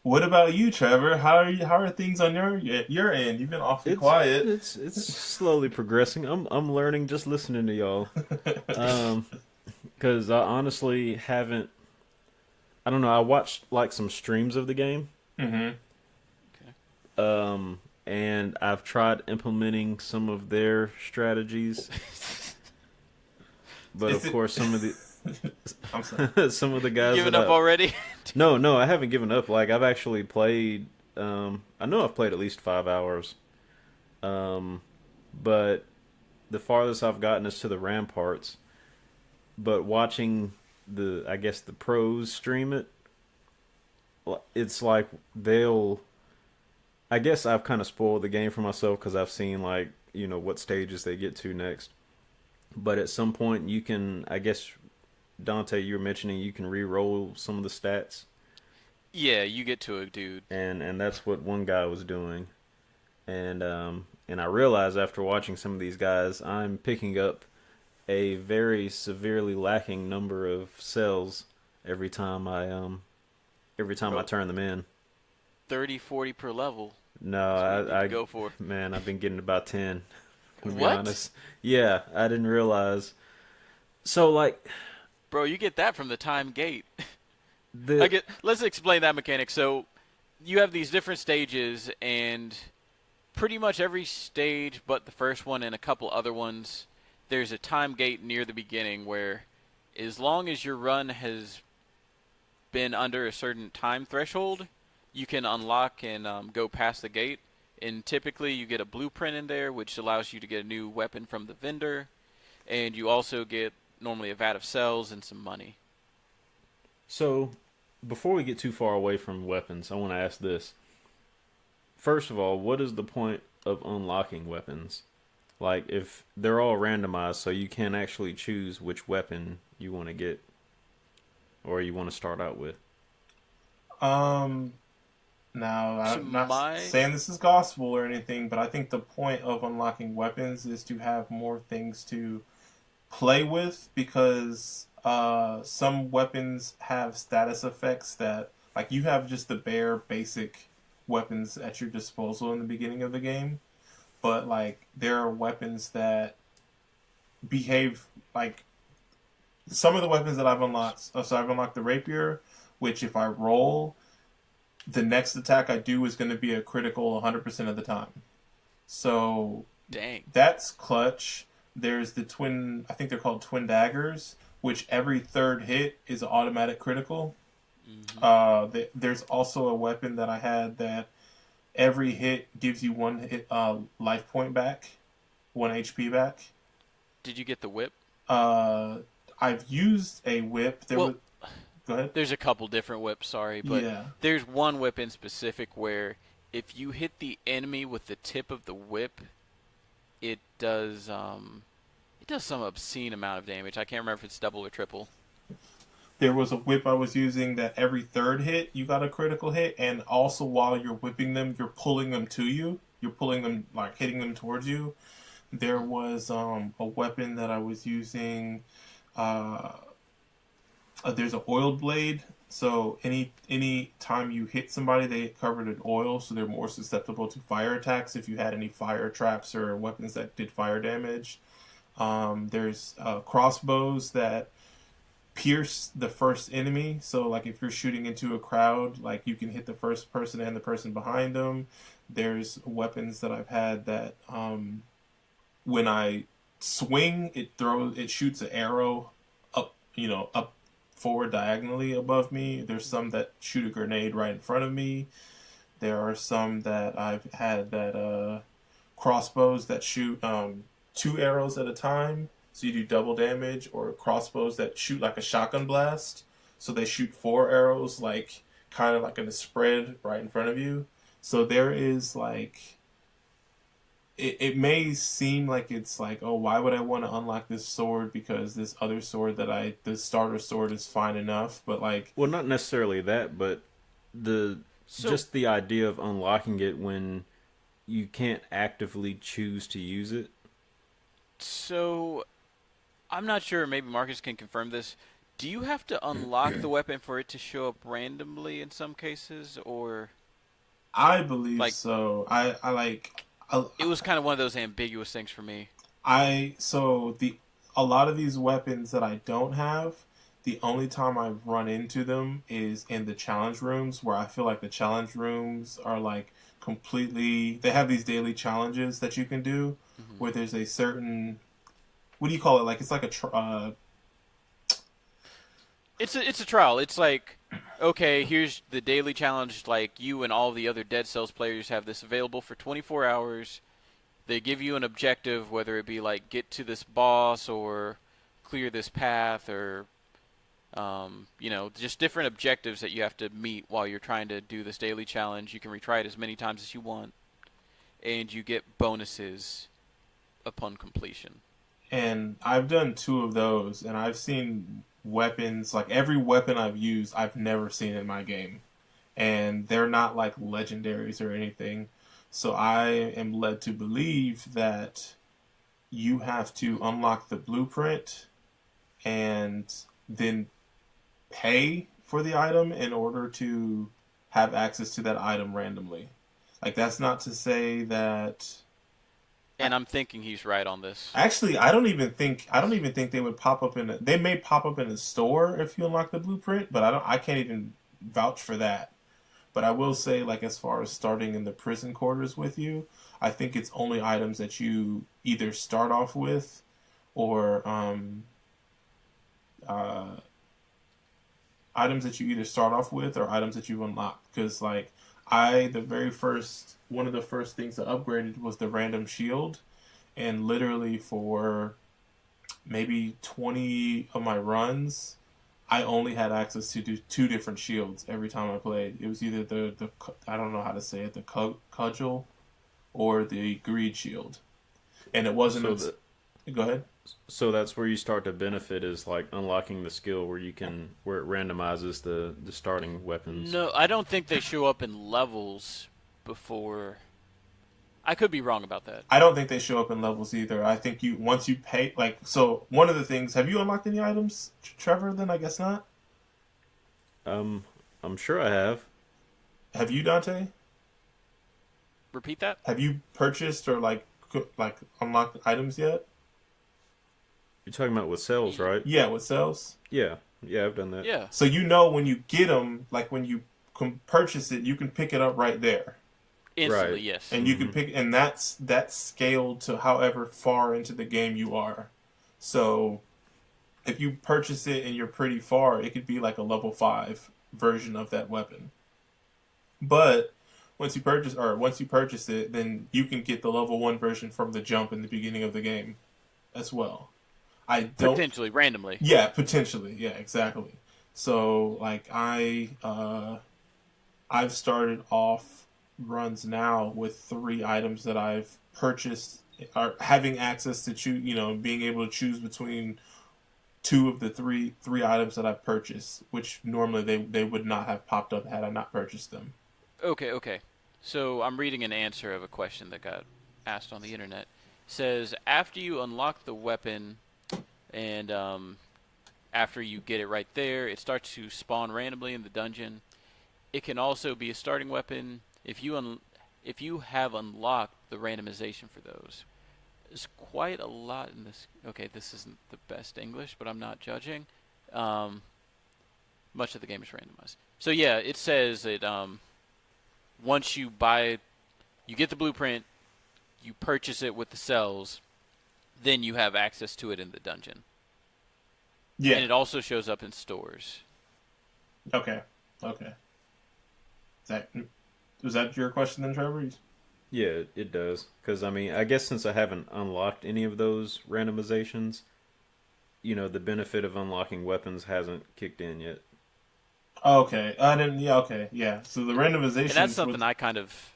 What about you, Trevor? How are things on your end? You've been awfully quiet. It's slowly progressing. I'm learning just listening to y'all. Because I honestly haven't. I don't know. I watched like some streams of the game. Mm-hmm. And I've tried implementing some of their strategies, but of course some of the I'm sorry. some of the guys Giving up already? No, I haven't given up. Like I've actually played. I know I've played at least 5 hours. But the farthest I've gotten is to the ramparts. But watching I guess the pros stream it, it's like I guess I've kind of spoiled the game for myself because I've seen like what stages they get to next. But at some point you can, I guess, Dante, you were mentioning you can re-roll some of the stats. Yeah, you get to a dude. And that's what one guy was doing. And I realized after watching some of these guys, I'm picking up a very severely lacking number of cells every time I turn them in. 30, 40 per level. No, I go for. Man, I've been getting about 10. To be What? honest. Yeah, I didn't realize. So like, Bro, you get that from the time gate. the Let's explain that mechanic. So, you have these different stages, and pretty much every stage but the first one and a couple other ones, there's a time gate near the beginning where as long as your run has been under a certain time threshold, you can unlock and go past the gate. And typically you get a blueprint in there, which allows you to get a new weapon from the vendor. And you also get normally a vat of cells and some money. So, before we get too far away from weapons, I want to ask this. First of all, what is the point of unlocking weapons? Like, if they're all randomized, so you can't actually choose which weapon you want to get or you want to start out with. Now, I'm not saying this is gospel or anything, but I think the point of unlocking weapons is to have more things to play with, because some weapons have status effects that, like, you have just the bare basic weapons at your disposal in the beginning of the game, but like there are weapons that behave like some of the weapons that I've unlocked. So I've unlocked the rapier, which if I roll, the next attack I do is going to be a critical 100% of the time. So Dang. That's clutch. There's the twin. I think they're called twin daggers, which every third hit is an automatic critical. There's also a weapon that I had that every hit gives you one hit, life point back, 1 HP back. Did you get the whip? I've used a whip. Go ahead. There's a couple different whips, sorry, but there's one whip in specific where if you hit the enemy with the tip of the whip, it does some obscene amount of damage. I can't remember if it's double or triple. There was a whip I was using that every third hit you got a critical hit, and also while you're whipping them, you're pulling them to you. You're pulling them, like hitting them towards you. There was a weapon that I was using. There's an oiled blade. So any time you hit somebody, they get covered in oil, so they're more susceptible to fire attacks if you had any fire traps or weapons that did fire damage. There's crossbows that pierce the first enemy. So like if you're shooting into a crowd, like you can hit the first person and the person behind them. There's weapons that I've had that when I swing, it shoots an arrow up forward diagonally above me. There's some that shoot a grenade right in front of me. There are some that I've had that crossbows that shoot 2 arrows at a time, so you do double damage, or crossbows that shoot like a shotgun blast, so they shoot 4 arrows, like kind of like in a spread right in front of you. So there is like, it may seem like it's like, oh, why would I want to unlock this sword because this other sword the starter sword is fine enough, but like, well, not necessarily that, but just the idea of unlocking it when you can't actively choose to use it. So, I'm not sure, maybe Marcus can confirm this. Do you have to unlock the weapon for it to show up randomly in some cases, or? I believe so. It was kind of one of those ambiguous things for me. A lot of these weapons that I don't have, the only time I've run into them is in the challenge rooms, where I feel like the challenge rooms are like completely, they have these daily challenges that you can do, where there's a certain, what do you call it? Like, it's like it's a trial. It's like, okay, here's the daily challenge. Like, you and all the other Dead Cells players have this available for 24 hours. They give you an objective, whether it be like get to this boss or clear this path, or just different objectives that you have to meet while you're trying to do this daily challenge. You can retry it as many times as you want, and you get bonuses upon completion. And I've done 2 of those, and I've seen weapons, like every weapon I've used, I've never seen in my game. And they're not like legendaries or anything. So I am led to believe that you have to unlock the blueprint and then pay for the item in order to have access to that item randomly. Like, that's not to say that. And I'm thinking he's right on this. Actually, I don't even think they would pop up they may pop up in a store if you unlock the blueprint, but I can't even vouch for that. But I will say, like, as far as starting in the prison quarters with you, I think it's only items that you either start off with or items that you either start off with or items that you unlock. Because, like, one of the first things I upgraded was the random shield, and literally for maybe 20 of my runs, I only had access to do 2 different shields every time I played. It was either the I don't know how to say it, the cudgel or the greed shield, and it wasn't. Go ahead. So that's where you start to benefit, is like unlocking the skill where it randomizes the starting weapons. No, I don't think they show up in levels before. I could be wrong about that. I don't think they show up in levels either. I think once you pay, like, so one of the things, have you unlocked any items, Trevor? Then I guess not. I'm sure I have. Have you, Dante? Repeat that? Have you purchased or like unlocked items yet? You're talking about with sales, right? Yeah, with sales. Yeah, I've done that. Yeah. So when you get them, like when you can purchase it, you can pick it up right there. Instantly, Right. yes. and you can pick, and that's scaled to however far into the game you are. So if you purchase it and you're pretty far, it could be like a level 5 version of that weapon. But once you purchase it, then you can get the level 1 version from the jump in the beginning of the game as well. I don't Potentially, randomly. Yeah, potentially. Yeah, exactly. So like I've started off runs now with 3 items that I've purchased, or having access to choose, being able to choose between 2 of the three items that I've purchased, which normally they would not have popped up had I not purchased them. Okay. So I'm reading an answer of a question that got asked on the internet. Says after you unlock the weapon and after you get it right there, it starts to spawn randomly in the dungeon. It can also be a starting weapon if you have unlocked the randomization for those. There's quite a lot in this. Okay, this isn't the best English, but I'm not judging. Much of the game is randomized. So yeah, it says that once you get the blueprint, you purchase it with the cells, then you have access to it in the dungeon. Yeah. And it also shows up in stores. Okay. Was that your question then, Trevor? Yeah, it does. Because, I mean, I guess since I haven't unlocked any of those randomizations, the benefit of unlocking weapons hasn't kicked in yet. Okay. I didn't. Yeah. Okay. Yeah. So the randomization. And that's something I kind of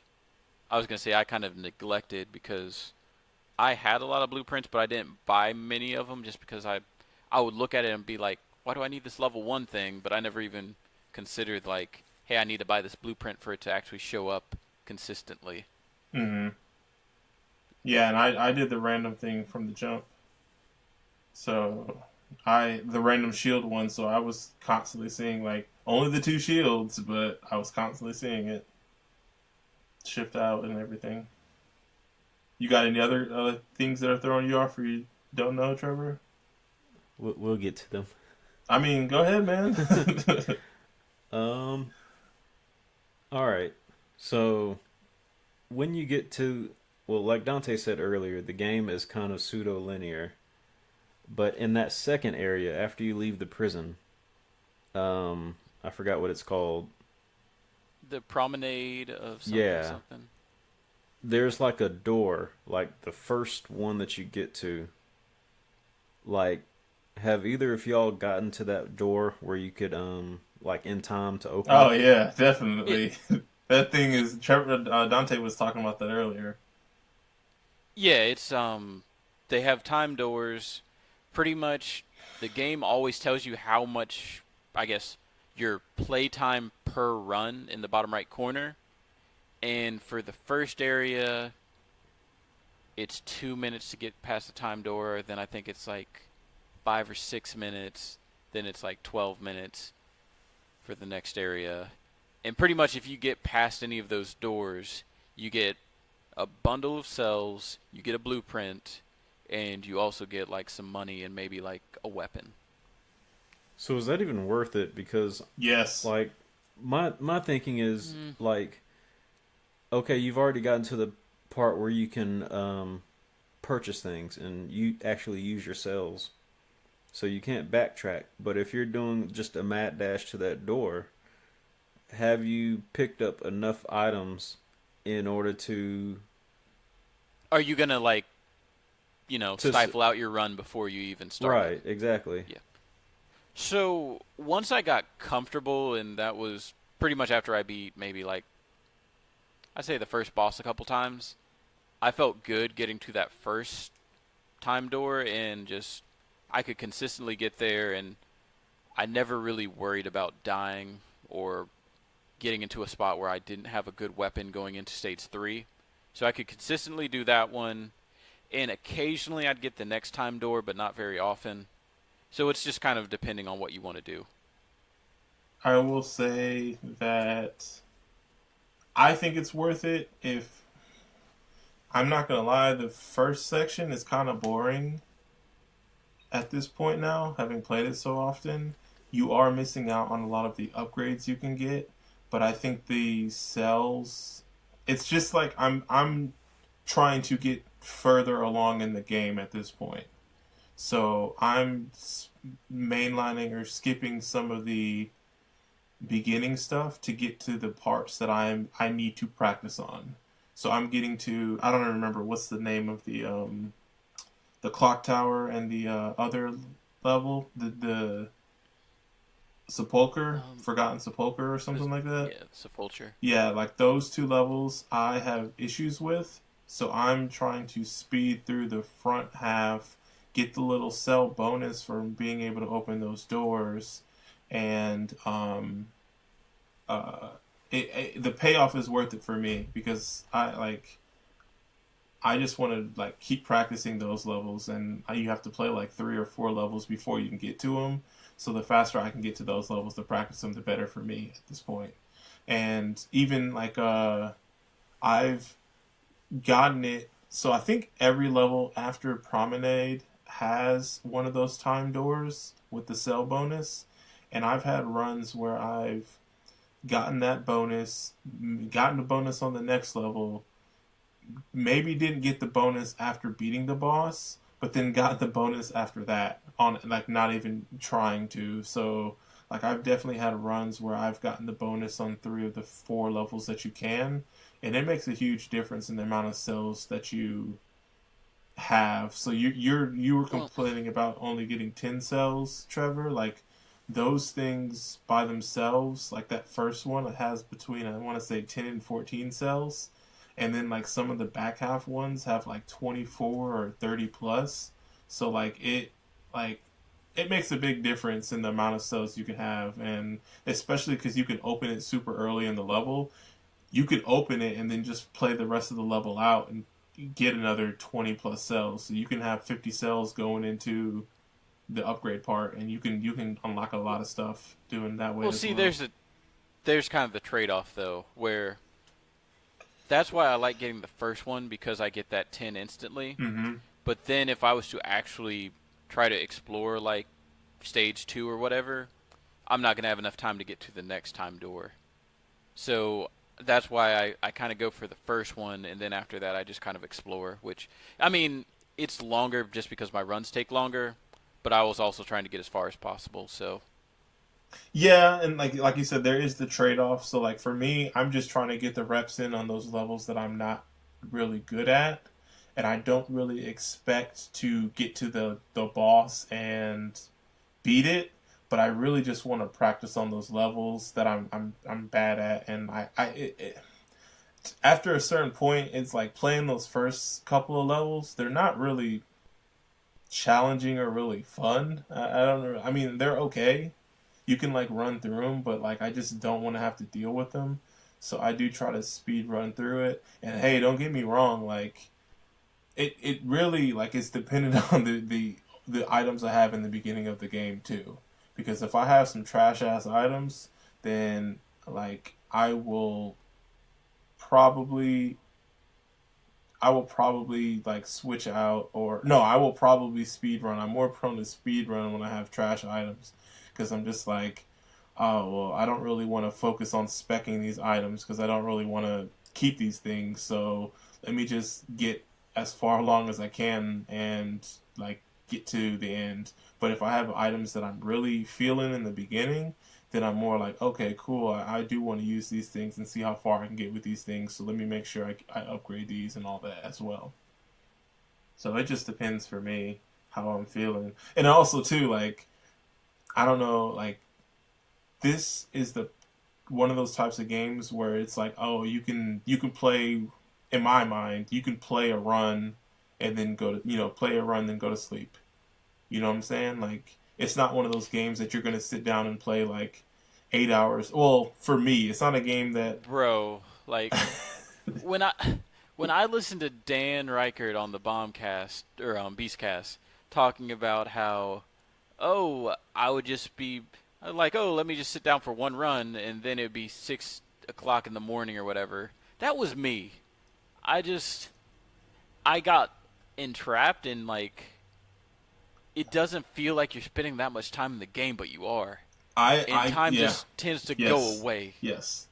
neglected because I had a lot of blueprints, but I didn't buy many of them just because I would look at it and be like, why do I need this level 1 thing? But I never even considered like, hey, I need to buy this blueprint for it to actually show up consistently. Mm-hmm. Yeah, and I did the random thing from the jump. So the random shield one, so I was constantly seeing like only the 2 shields, but I was constantly seeing it shift out and everything. You got any other things that are throwing you off or you don't know, Trevor? We'll get to them. I mean, go ahead, man. All right. So when you get to, well, like Dante said earlier, the game is kind of pseudo-linear. But in that second area, after you leave the prison, I forgot what it's called. The promenade of something. Yeah. There's like a door, like the first one that you get to. Like, have either of y'all gotten to that door where you could, like in time to open Oh it? yeah, definitely. That thing is Trevor. Dante was talking about that earlier. Yeah, it's they have time doors. Pretty much, the game always tells you how much, I guess, your playtime per run in the bottom right corner. And for the first area, it's 2 minutes to get past the time door. Then I think it's like 5 or 6 minutes. Then it's like 12 minutes for the next area. And pretty much if you get past any of those doors, you get a bundle of cells, you get a blueprint, and you also get like some money and maybe like a weapon. So is that even worth it? Because Yes. like my thinking is like, okay, you've already gotten to the part where you can purchase things and you actually use your cells, so you can't backtrack. But if you're doing just a mad dash to that door, have you picked up enough items in order to? Are you gonna like, To stifle out your run before you even start? Right, exactly. Yeah. So once I got comfortable, and that was pretty much after I beat maybe like, I'd say the first boss a couple times, I felt good getting to that first time door, and just I could consistently get there, and I never really worried about dying or getting into a spot where I didn't have a good weapon going into stage 3. So I could consistently do that one, and occasionally I'd get the next time door, but not very often. So it's just kind of depending on what you want to do. I will say that I think it's worth it. If I'm not gonna lie, the first section is kind of boring at this point now, having played it so often. You are missing out on a lot of the upgrades you can get, but I think the cells it's just like I'm trying to get further along in the game at this point. So I'm mainlining or skipping some of the beginning stuff to get to the parts that I need to practice on. So I'm getting to, I don't remember what's the name of the clock tower and the other level, the sepulcher, forgotten sepulcher or something like that. Yeah, sepulcher. Yeah, like those two levels I have issues with. So I'm trying to speed through the front half, get the little cell bonus for being able to open those doors, and uh, the payoff is worth it for me because I just want to like keep practicing those levels, and you have to play like 3 or 4 levels before you can get to them. So the faster I can get to those levels to practice them, the better for me at this point. And even like I've gotten it. So I think every level after Promenade has one of those time doors with the cell bonus, and I've had runs where I've gotten that bonus, gotten the bonus on the next level, maybe didn't get the bonus after beating the boss, but then got the bonus after that on like not even trying to. So like I've definitely had runs where I've gotten the bonus on 3 of the 4 levels that you can, and it makes a huge difference in the amount of cells that you have. So you were Well, complaining about only getting 10 cells, Trevor. Like those things by themselves, like that first one, it has between I want to say 10 and 14 cells, and then like some of the back half ones have like 24 or 30 plus. So like it makes a big difference in the amount of cells you can have, and especially because you can open it super early in the level. You could open it and then just play the rest of the level out and get another 20 plus cells. So you can have 50 cells going into the upgrade part, and you can unlock a lot of stuff doing that way well, as see, well. there's kind of the trade-off though, where that's why I like getting the first one because I get that 10 instantly. Mm-hmm. But then if I was to actually try to explore like stage 2 or whatever, I'm not going to have enough time to get to the next time door. So that's why I kind of go for the first one, and then after that I just kind of explore, which, I mean, it's longer just because my runs take longer, but I was also trying to get as far as possible, so. Yeah, and like you said, there is the trade off. So like for me, I'm just trying to get the reps in on those levels that I'm not really good at, and I don't really expect to get to the boss and beat it. But I really just want to practice on those levels that I'm bad at, and after a certain point, it's like playing those first couple of levels. They're not really challenging or really fun. I don't know. I mean, they're okay. You can like run through them, but like I just don't want to have to deal with them. So I do try to speed run through it. And hey, don't get me wrong, like it really like it's dependent on the items I have in the beginning of the game too. Because if I have some trash ass items, then like probably I will probably like switch out, or no, I will probably speed run. I'm more prone to speed run when I have trash items because I'm just like, oh well, I don't really want to focus on specking these items because I don't really want to keep these things. So let me just get as far along as I can and like get to the end. But if I have items that I'm really feeling in the beginning, then I'm more like, okay, cool. I do want to use these things and see how far I can get with these things. So let me make sure I upgrade these and all that as well. So it just depends for me how I'm feeling. And also too, like, I don't know, like this is the one of those types of games where it's like, oh, you can play in my mind, you can play a run and then go to play a run then go to sleep. You know what I'm saying? Like it's not one of those games that you're gonna sit down and play like 8 hours. Well, for me, it's not a game that. Bro, like when I when I listened to Dan Reichert on the Bombcast or Beastcast talking about how, oh, I would just be like, oh, let me just sit down for one run and then it'd be 6 o'clock in the morning or whatever. That was me. I got entrapped in like it doesn't feel like you're spending that much time in the game, but you are, and time Yeah, just tends to go yes, away. yes.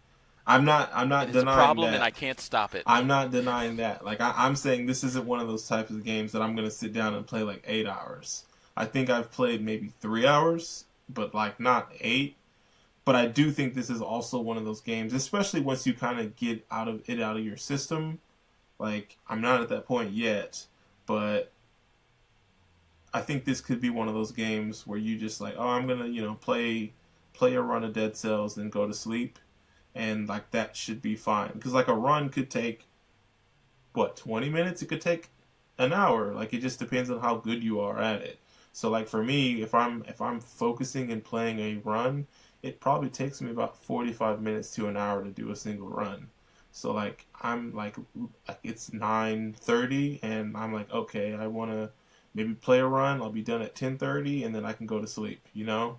I'm It not is a denying problem, and that. I can't stop it. I'm not denying that. Like I'm saying, this isn't one of those types of games that I'm gonna sit down and play like 8 hours. I think I've played maybe 3 hours, but like not 8. But I do think this is also one of those games, especially once you kind of get out of your system. Like I'm not at that point yet, but I think this could be one of those games where you just like, oh, I'm gonna play a run of Dead Cells and go to sleep, and like that should be fine because like a run could take what 20 minutes. It could take an hour. Like it just depends on how good you are at it. So like for me, if I'm focusing and playing a run, it probably takes me about 45 minutes to an hour to do a single run. So like I'm like it's 9:30 and I'm like okay, I want to maybe play a run. I'll be done at 10:30 and then I can go to sleep, you know?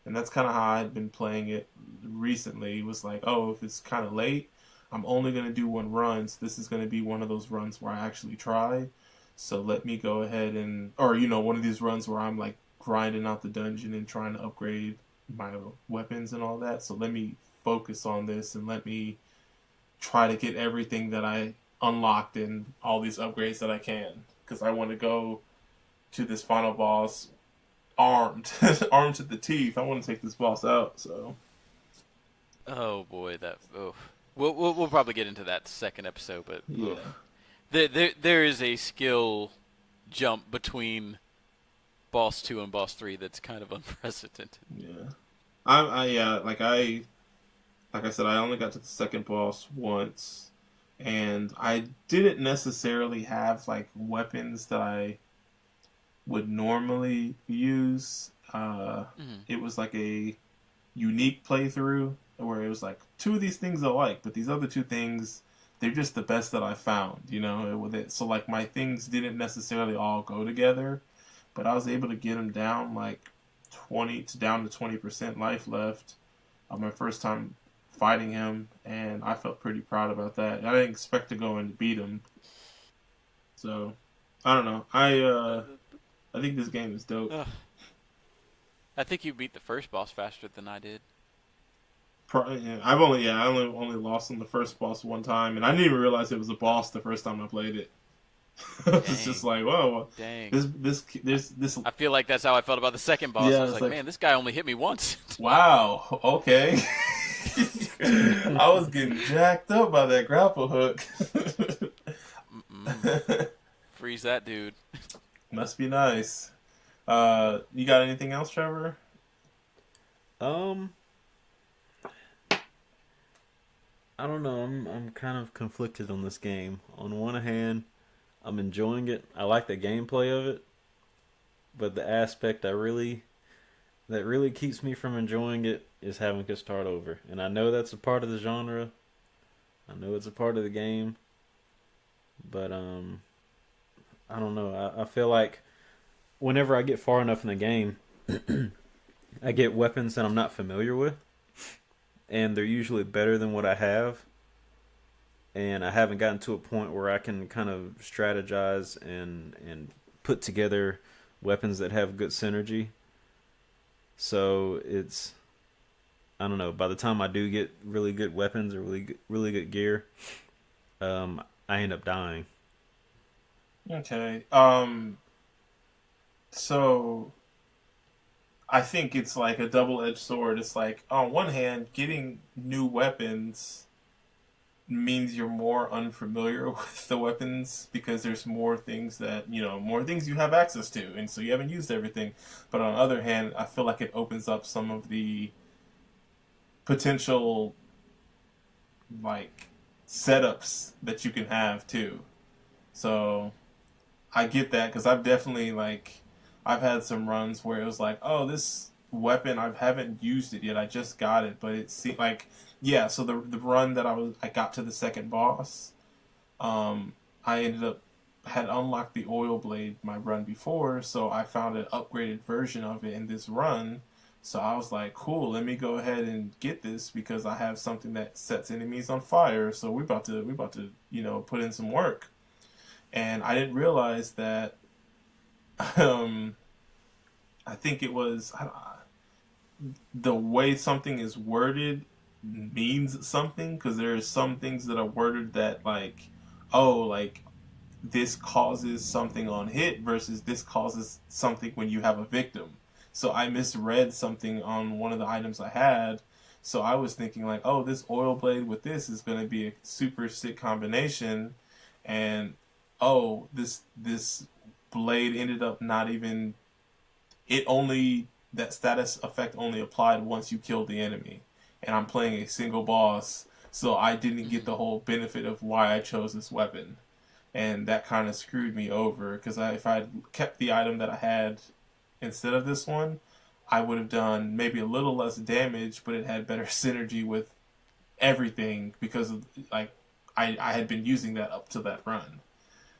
And that's kind of how I'd been playing it recently. It was like, oh, if it's kind of late, I'm only going to do one run. So this is going to be one of those runs where I actually try. So let me go ahead and, or, one of these runs where I'm like grinding out the dungeon and trying to upgrade my weapons and all that. So let me focus on this and let me try to get everything that I unlocked and all these upgrades that I can. Because I want to go to this final boss armed, armed to the teeth. I want to take this boss out. So Oh boy, that. Oh, we'll probably get into that second episode, but yeah, there is a skill jump between boss 2 and boss 3 that's kind of unprecedented. yeah. Like I said, I only got to the second boss once, and I didn't necessarily have like weapons that I would normally use. Mhm. It was like a unique playthrough where it was like two of these things I like, but these other two things they're just the best that I found. With it. So like my things didn't necessarily all go together, but I was able to get them down like 20% life left on my first time fighting him, and I felt pretty proud about that. I didn't expect to go and beat him, so I don't know. I think this game is dope. Ugh. I think you beat the first boss faster than I did. Yeah, I only lost on the first boss one time, and I didn't even realize it was a boss the first time I played it. It's just Dang. like, whoa, Dang. this. I feel like that's how I felt about the second boss. Yeah, I was it's like, like, man, this guy only hit me once. wow, okay. I was getting jacked up by that grapple hook. Freeze that dude. Must be nice. You got anything else, Trevor? Um, I don't know. I'm kind of conflicted on this game. On one hand, I'm enjoying it. I like the gameplay of it, but the aspect that really keeps me from enjoying it is having to start over. And I know that's a part of the genre. I know it's a part of the game, but I don't know. I feel like whenever I get far enough in the game, I get weapons that I'm not familiar with, and they're usually better than what I have. And I haven't gotten to a point where I can kind of strategize and put together weapons that have good synergy. So it's, I don't know. By the time I do get really good weapons or really good gear, I end up dying. Okay. So I think it's like a double-edged sword. It's like on one hand, getting new weapons means you're more unfamiliar with the weapons because there's more things more things you have access to, and so you haven't used everything. But on the other hand, I feel like it opens up some of the potential like setups that you can have too. So I get that because I've had some runs where it was like, oh, this weapon I haven't used it yet. I just got it, but it seemed like yeah. So the run that I got to the second boss, I ended up had unlocked the oil blade my run before, so I found an upgraded version of it in this run. So I was like, cool, let me go ahead and get this because I have something that sets enemies on fire. So we about to put in some work. And I didn't realize that um I think it was the way something is worded means something, because there's some things that are worded that like, oh, like this causes something on hit versus this causes something when you have a victim. So I misread something on one of the items I had. So I was thinking like, oh, this oil blade with this is going to be a super sick combination, and oh, this blade ended up not even, it only, that status effect only applied once you killed the enemy, and I'm playing a single boss, so I didn't get the whole benefit of why I chose this weapon, and that kind of screwed me over because if I had kept the item that I had instead of this one, I would have done maybe a little less damage, but it had better synergy with everything because of like I had been using that up to that run.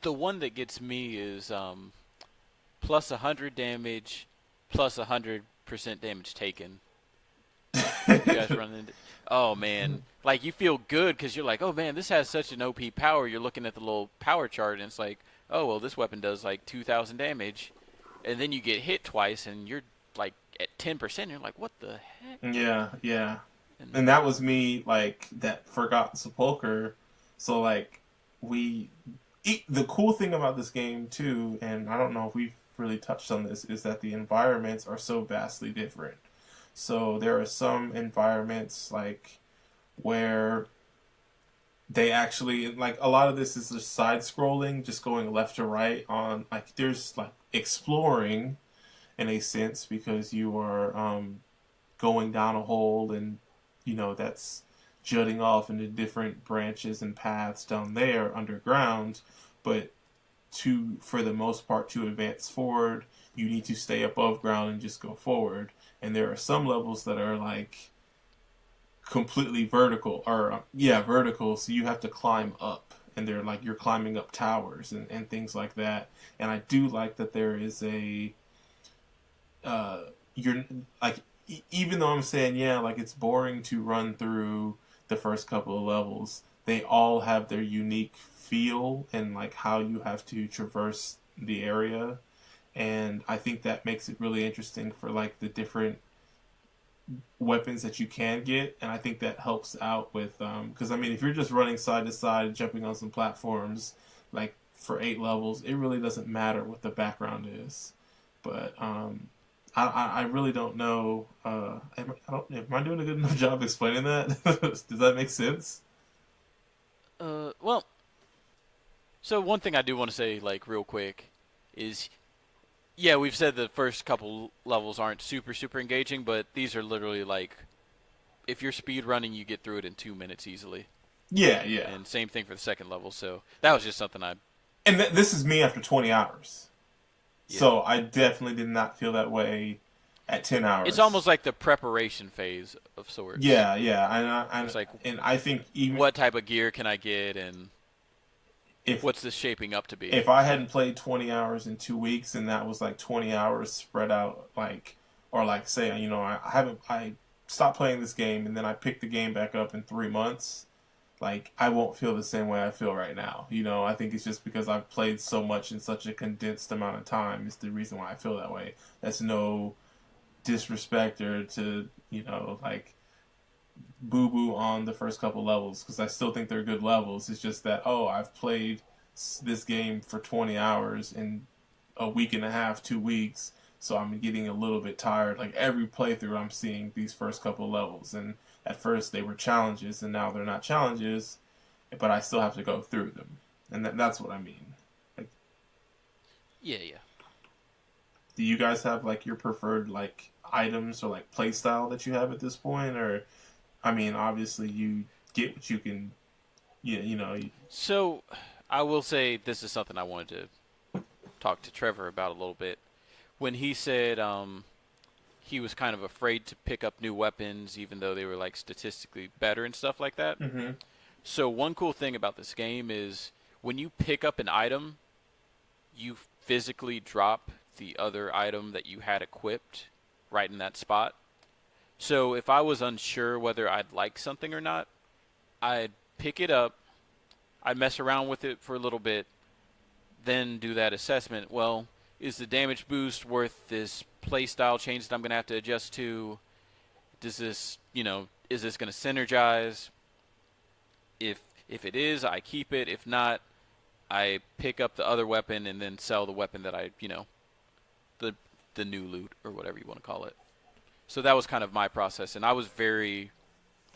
The one that gets me is plus 100 damage, plus 100% damage taken. You guys run into. Oh man, like you feel good because you're like, oh man, this has such an OP power. You're looking at the little power chart and it's like, oh well, this weapon does like 2,000 damage, and then you get hit twice and you're like at 10%. You're like, what the heck? Yeah, yeah. And that was me, like, that forgot Sepulcher. So, like, the cool thing about this game, too, and I don't know if we've really touched on this, is that the environments are so vastly different. So, there are some environments, like, where they actually, like, a lot of this is just side-scrolling, just going left to right on, like, there's, like, exploring, in a sense, because you are, going down a hole and that's jutting off into different branches and paths down there underground. But for the most part, to advance forward, you need to stay above ground and just go forward. And there are some levels that are like completely vertical, or vertical, so you have to climb up, and they're like you're climbing up towers and things like that. And I do like that there is a you're like, even though I'm saying, yeah, like it's boring to run through the first couple of levels, they all have their unique feel and like how you have to traverse the area. And I think that makes it really interesting for like the different weapons that you can get. And I think that helps out with, because I mean, if you're just running side to side, jumping on some platforms, like for 8 levels, it really doesn't matter what the background is. But I really don't know. Am I doing a good enough job explaining that? Does that make sense? Well, so one thing I do want to say, like real quick, is yeah, we've said the first couple levels aren't super engaging, but these are literally like, if you're speed running, you get through it in 2 minutes easily. Yeah, yeah. And same thing for the second level. So that was just something I. And this is me after 20 hours. Yeah. So I definitely did not feel that way at 10 hours. It's almost like the preparation phase of sorts. Yeah, yeah. It's like, and I think even what type of gear can I get, and what's this shaping up to be? If I hadn't played 20 hours in 2 weeks, and that was like 20 hours spread out, like, or like say, I stopped playing this game and then I picked the game back up in 3 months, like I won't feel the same way I feel right now. I think it's just because I've played so much in such a condensed amount of time is the reason why I feel that way. That's no disrespect or to, like boo-boo on the first couple levels, because I still think they're good levels. It's just that, I've played this game for 20 hours in a week and a half, 2 weeks, so I'm getting a little bit tired. Like every playthrough I'm seeing these first couple levels, and at first they were challenges and now they're not challenges, but I still have to go through them, and that's what I mean. Like, yeah. Do you guys have like your preferred like items or like play style that you have at this point? Or I mean, obviously you get what you can. So I will say this is something I wanted to talk to Trevor about a little bit. When he said he was kind of afraid to pick up new weapons, even though they were like statistically better and stuff like that. Mm-hmm. So one cool thing about this game is when you pick up an item, you physically drop the other item that you had equipped right in that spot. So if I was unsure whether I'd like something or not, I'd pick it up, I'd mess around with it for a little bit, then do that assessment. Well, is the damage boost worth this playstyle change that I'm going to have to adjust to? Does this, is this going to synergize? If it is, I keep it. If not, I pick up the other weapon and then sell the weapon that the new loot or whatever you want to call it. So that was kind of my process, and I was very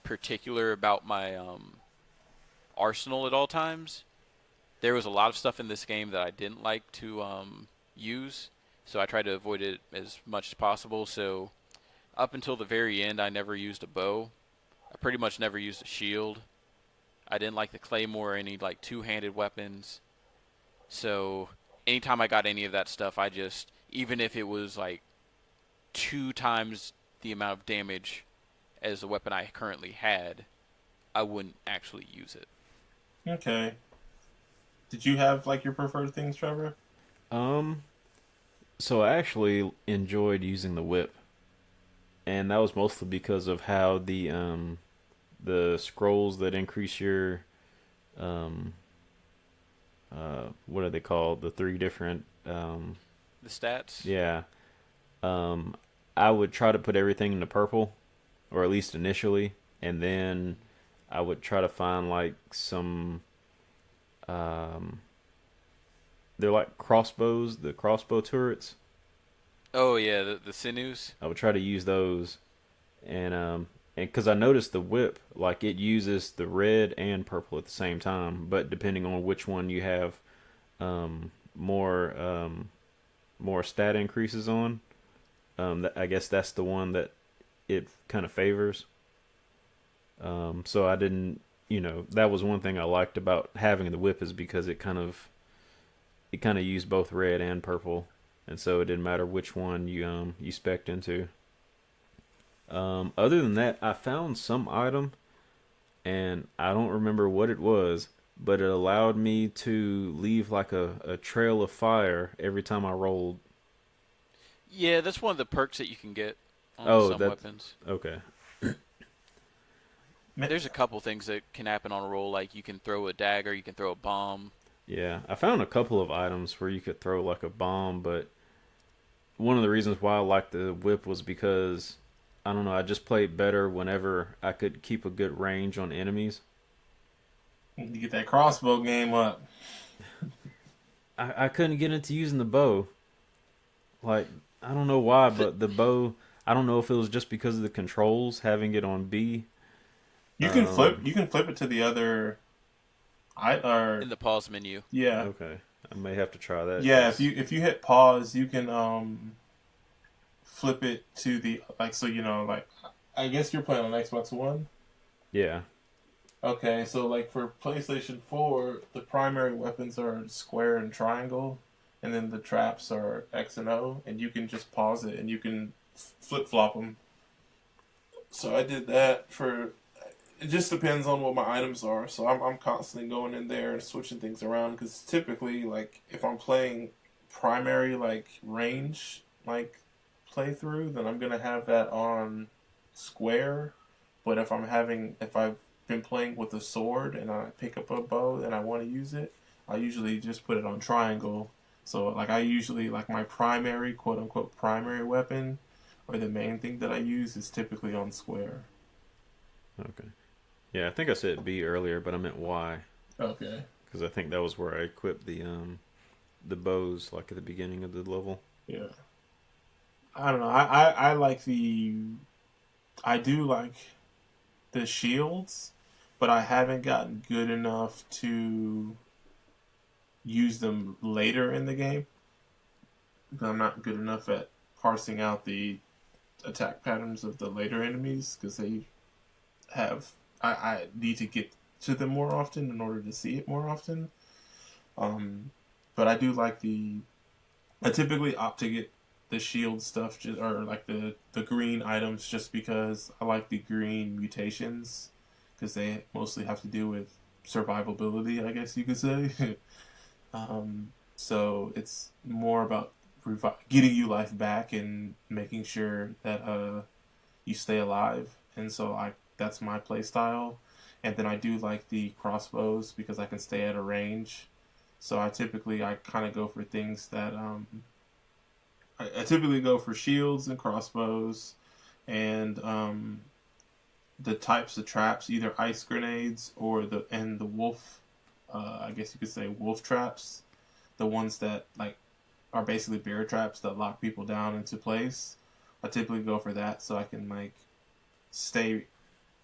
particular about my arsenal at all times. There was a lot of stuff in this game that I didn't like to use, so I tried to avoid it as much as possible. So up until the very end, I never used a bow. I pretty much never used a shield. I didn't like the claymore or any like two-handed weapons. So anytime I got any of that stuff, I just, even if it was like 2 times the amount of damage as the weapon I currently had, I wouldn't actually use it. Okay. Did you have like your preferred things, Trevor? So I actually enjoyed using the whip, and that was mostly because of how the scrolls that increase your what are they called? The 3 different The stats? yeah. I would try to put everything into purple, or at least initially, and then I would try to find like some they're like crossbows, the crossbow turrets. Oh yeah, the sinews. I would try to use those, and because I noticed the whip, like it uses the red and purple at the same time, but depending on which one you have more more stat increases on, I guess that's the one that it kind of favors. So I didn't, that was one thing I liked about having the whip, is because it kind of used both red and purple, and so it didn't matter which one you spec'd into. Other than that, I found some item, and I don't remember what it was, but it allowed me to leave like a trail of fire every time I rolled. Yeah, that's one of the perks that you can get on some weapons. Okay. There's a couple things that can happen on a roll, like you can throw a dagger, you can throw a bomb. Yeah, I found a couple of items where you could throw like a bomb, but one of the reasons why I liked the whip was because, I don't know, I just played better whenever I could keep a good range on enemies. You get that crossbow game up. I couldn't get into using the bow. Like, I don't know why, but the bow, I don't know if it was just because of the controls, having it on B. You can flip it to the other in the pause menu. Yeah. Okay. I may have to try that. Yeah, if you hit pause, you can flip it to the like I guess you're playing on Xbox One. Yeah. Okay, so like for PlayStation 4, the primary weapons are square and triangle, and then the traps are X and O, and you can just pause it and you can flip flop them. So I did that for. It just depends on what my items are. So I'm constantly going in there and switching things around, because typically, like, if I'm playing primary, like, range, like, playthrough, then I'm going to have that on square. But if I've been playing with a sword and I pick up a bow and I want to use it, I usually just put it on triangle. So, like, I usually, like, my primary, quote-unquote, primary weapon, or the main thing that I use, is typically on square. Okay. Yeah, I think I said B earlier, but I meant Y. Okay. Because I think that was where I equipped the bows, like at the beginning of the level. Yeah. I don't know. I like I do like the shields, but I haven't gotten good enough to use them later in the game. Because I'm not good enough at parsing out the attack patterns of the later enemies, because they have... I need to get to them more often in order to see it more often. But I do like I typically opt to get the shield stuff, or like the green items, just because I like the green mutations, because they mostly have to do with survivability, I guess you could say. So it's more about getting you life back and making sure that you stay alive. And so that's my play style. And then I do like the crossbows because I can stay at a range. So I kind of go for things that I typically go for shields and crossbows, and the types of traps, either ice grenades or the wolf. I guess you could say wolf traps, the ones that like are basically bear traps that lock people down into place. I typically go for that so I can like stay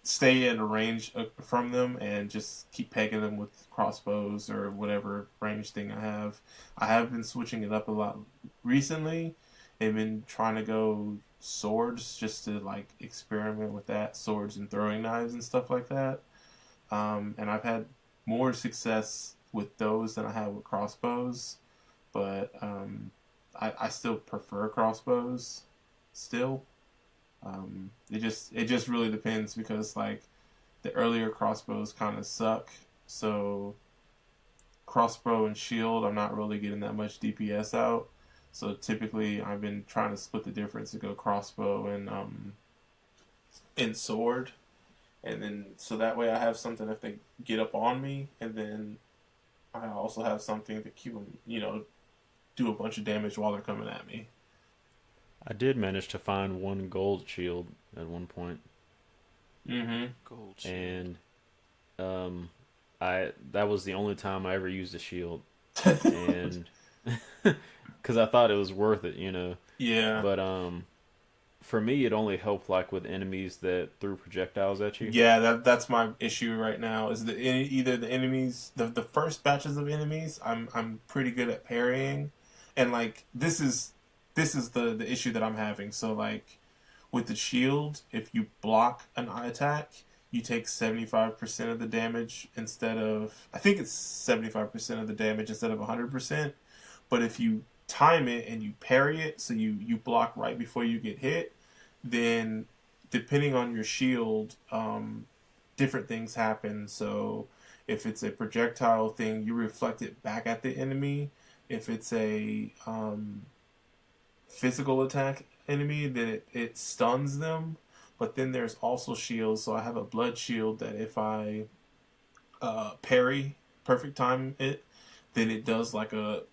stay at a range from them and just keep pegging them with crossbows or whatever range thing I have. I have been switching it up a lot recently and been trying to go swords just to like experiment with that, swords and throwing knives and stuff like that. And I've had more success with those than I have with crossbows, but I still prefer crossbows still. It just really depends because like the earlier crossbows kind of suck. So crossbow and shield, I'm not really getting that much DPS out. So typically, I've been trying to split the difference to go crossbow and sword, and then so that way I have something if they get up on me, and then I also have something to keep them, do a bunch of damage while they're coming at me. I did manage to find one gold shield at one point, Mm-hmm. Gold shield. and um, I that was the only time I ever used a shield, and because I thought it was worth it, Yeah. But for me, it only helped like with enemies that threw projectiles at you. Yeah, that's my issue right now. Is that either the enemies, the first batches of enemies, I'm pretty good at parrying, and like this is the issue that I'm having. So like with the shield, if you block an attack, you take 75% of the damage instead of, I think it's 75% of the damage instead of 100%. But if you time it and you parry it, so you block right before you get hit, then depending on your shield, different things happen. So if it's a projectile thing, you reflect it back at the enemy. If it's a physical attack enemy, then it stuns them. But then there's also shields. So I have a blood shield that if I parry, perfect time it, then it does like a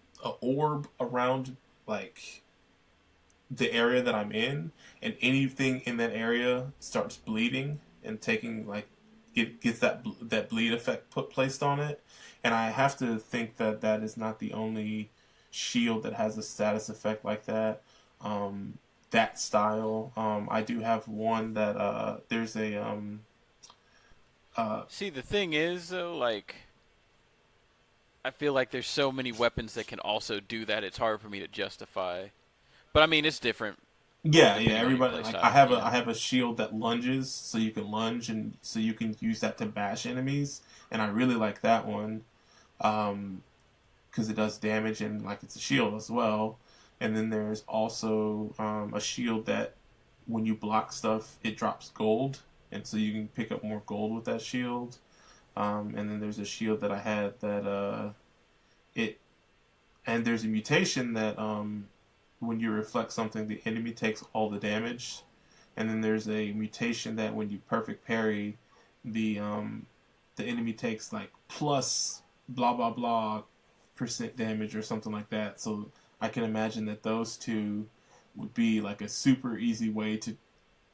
orb around like the area that I'm in, and anything in that area starts bleeding and taking like it gets that bleed effect placed on it. And I have to think that that is not the only shield that has a status effect like that. That style. I do have one that there's a See, the thing is, though, like, I feel like there's so many weapons that can also do that. It's hard for me to justify. But I mean, it's different yeah, depending on your everybody play like style. Yeah. I have a shield that lunges, so you can lunge and so you can use that to bash enemies, and I really like that one. Because it does damage and like it's a shield as well. And then there's also a shield that when you block stuff, it drops gold, and so you can pick up more gold with that shield. And then there's a shield that I had that it and there's a mutation that when you reflect something, the enemy takes all the damage. And then there's a mutation that when you perfect parry, the enemy takes like plus blah blah blah percent damage or something like that. So I can imagine that those two would be like a super easy way to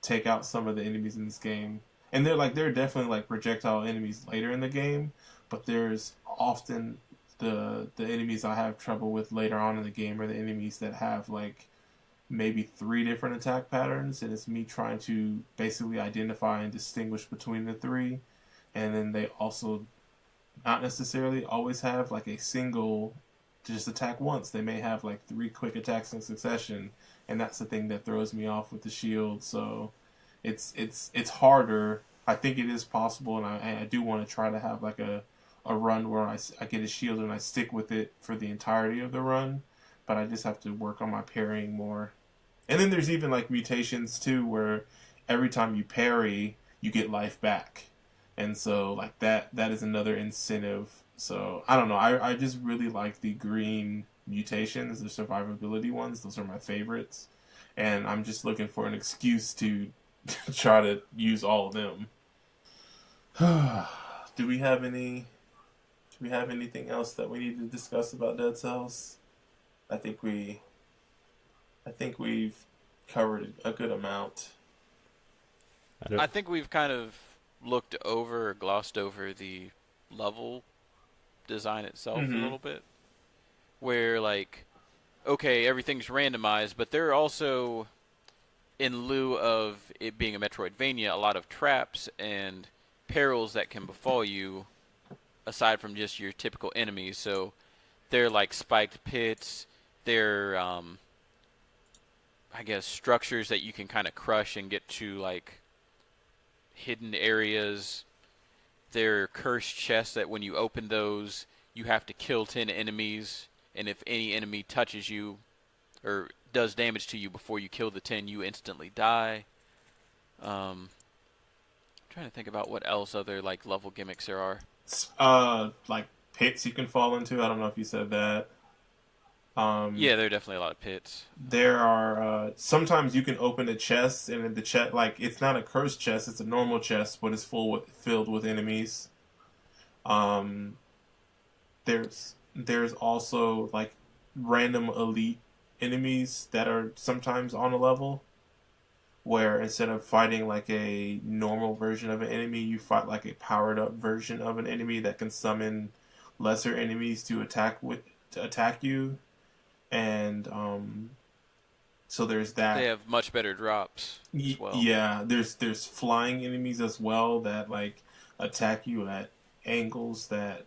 take out some of the enemies in this game. And they're definitely like projectile enemies later in the game, but there's often the enemies I have trouble with later on in the game are the enemies that have like maybe three different attack patterns, and it's me trying to basically identify and distinguish between the three. And then they also not necessarily always have like a single just attack once. They may have like three quick attacks in succession, and that's the thing that throws me off with the shield. So it's harder. I think it is possible, and I do want to try to have like a run where I get a shield and I stick with it for the entirety of the run, but I just have to work on my parrying more. And then there's even like mutations too, where every time you parry, you get life back, and so like that is another incentive. So I don't know. I just really like the green mutations, the survivability ones. Those are my favorites, and I'm just looking for an excuse to try to use all of them. Do we have any? Do we have anything else that we need to discuss about Dead Cells? I think we I think we've covered a good amount. I don't. I think we've kind of looked over or glossed over the level design itself a Mm-hmm. little bit, where like okay, everything's randomized, but there are also, in lieu of it being a Metroidvania, a lot of traps and perils that can befall you aside from just your typical enemies. So they're like spiked pits, they're I guess structures that you can kind of crush and get to like hidden areas. They're cursed chests that when you open those, you have to kill 10 enemies, and if any enemy touches you or does damage to you before you kill the 10, you instantly die. I'm trying to think about what else other like level gimmicks there are. Like pits you can fall into. I don't know if you said that. Yeah, there are definitely a lot of pits. There are sometimes you can open a chest and in the chest like it's not a cursed chest, it's a normal chest, but it's filled with enemies. Um, there's also like random elite enemies that are sometimes on a level where instead of fighting like a normal version of an enemy, you fight like a powered up version of an enemy that can summon lesser enemies to attack you. And so there's They that. have much better drops as well. Yeah, there's flying enemies as well that like attack you at angles that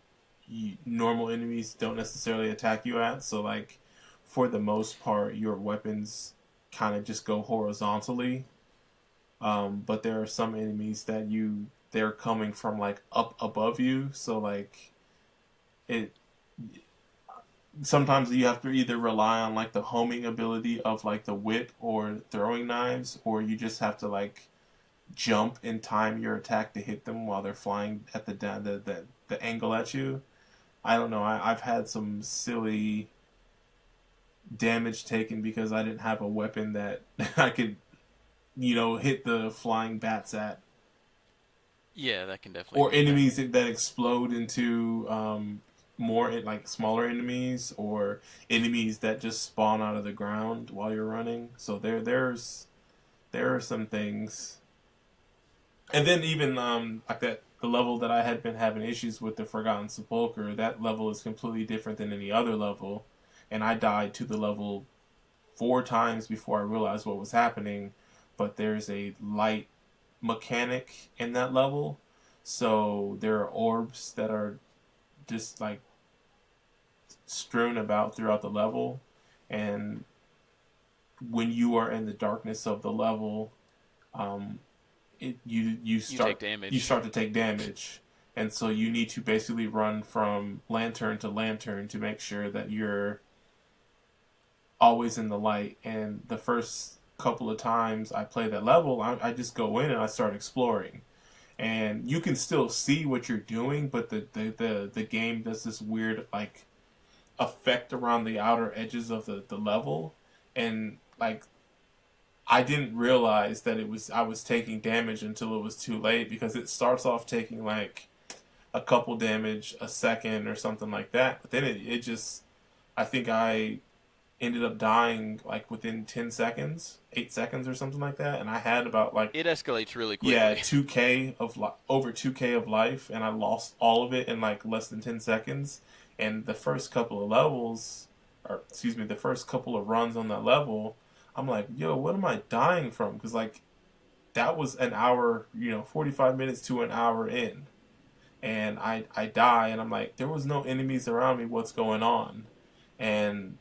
normal enemies don't necessarily attack you at. So like for the most part, your weapons kind of just go horizontally. But there are some enemies that they're coming from like up above you. So like it sometimes you have to either rely on like the homing ability of like the whip or throwing knives, or you just have to like jump and time your attack to hit them while they're flying at the angle at you. I don't know. I've had some silly damage taken because I didn't have a weapon that I could, hit the flying bats at, Yeah, that can definitely or be a thing. enemies that explode into more like smaller enemies, or enemies that just spawn out of the ground while you're running. So there are some things, and then even like that the level that I had been having issues with, the Forgotten Sepulchre, that level is completely different than any other level, and I died to the level 4 times before I realized what was happening. But there's a light mechanic in that level, so there are orbs that are just like strewn about throughout the level, and when you are in the darkness of the level, um, You take damage. you start to take damage, and so you need to basically run from lantern to lantern to make sure that you're always in the light. And the first couple of times I play that level, I just go in and I start exploring, and you can still see what you're doing, but the game does this weird like effect around the outer edges of the level, and like I didn't realize that I was taking damage until it was too late, because it starts off taking like a couple damage a second or something like that, but then it just I think I ended up dying like within 10 seconds, 8 seconds or something like that, and I had about like It escalates really yeah, quickly. 2k over 2k of life, and I lost all of it in like less than 10 seconds. And the first couple of levels, or excuse me, the first couple of runs on that level, I'm like, yo, what am I dying from? Because like that was an hour, 45 minutes to an hour in, and I die, and I'm like, there was no enemies around me. What's going on? And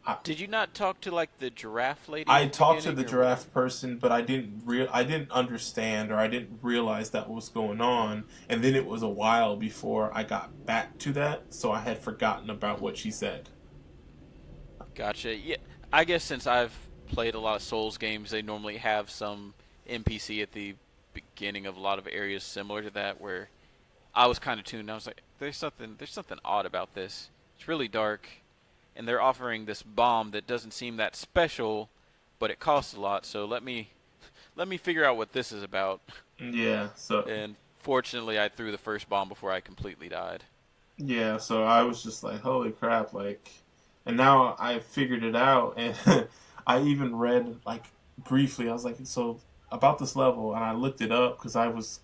I, Did you not talk to like the giraffe lady I at the talked to beginning the or whatever? giraffe person, but I didn't understand, or I didn't realize that was going on, and then it was a while before I got back to that, so I had forgotten about what she said. Gotcha. Yeah, I guess since I've played a lot of Souls games, they normally have some NPC at the beginning of a lot of areas similar to that, where I was kind of tuned. I was like, there's something odd about this. It's really dark, and they're offering this bomb that doesn't seem that special, but it costs a lot. So let me figure out what this is about. Yeah, so And fortunately, I threw the first bomb before I completely died. yeah, so I was just like, holy crap, like, and now I figured it out, and I even read like briefly. I was like, so about this level, and I looked it up because I was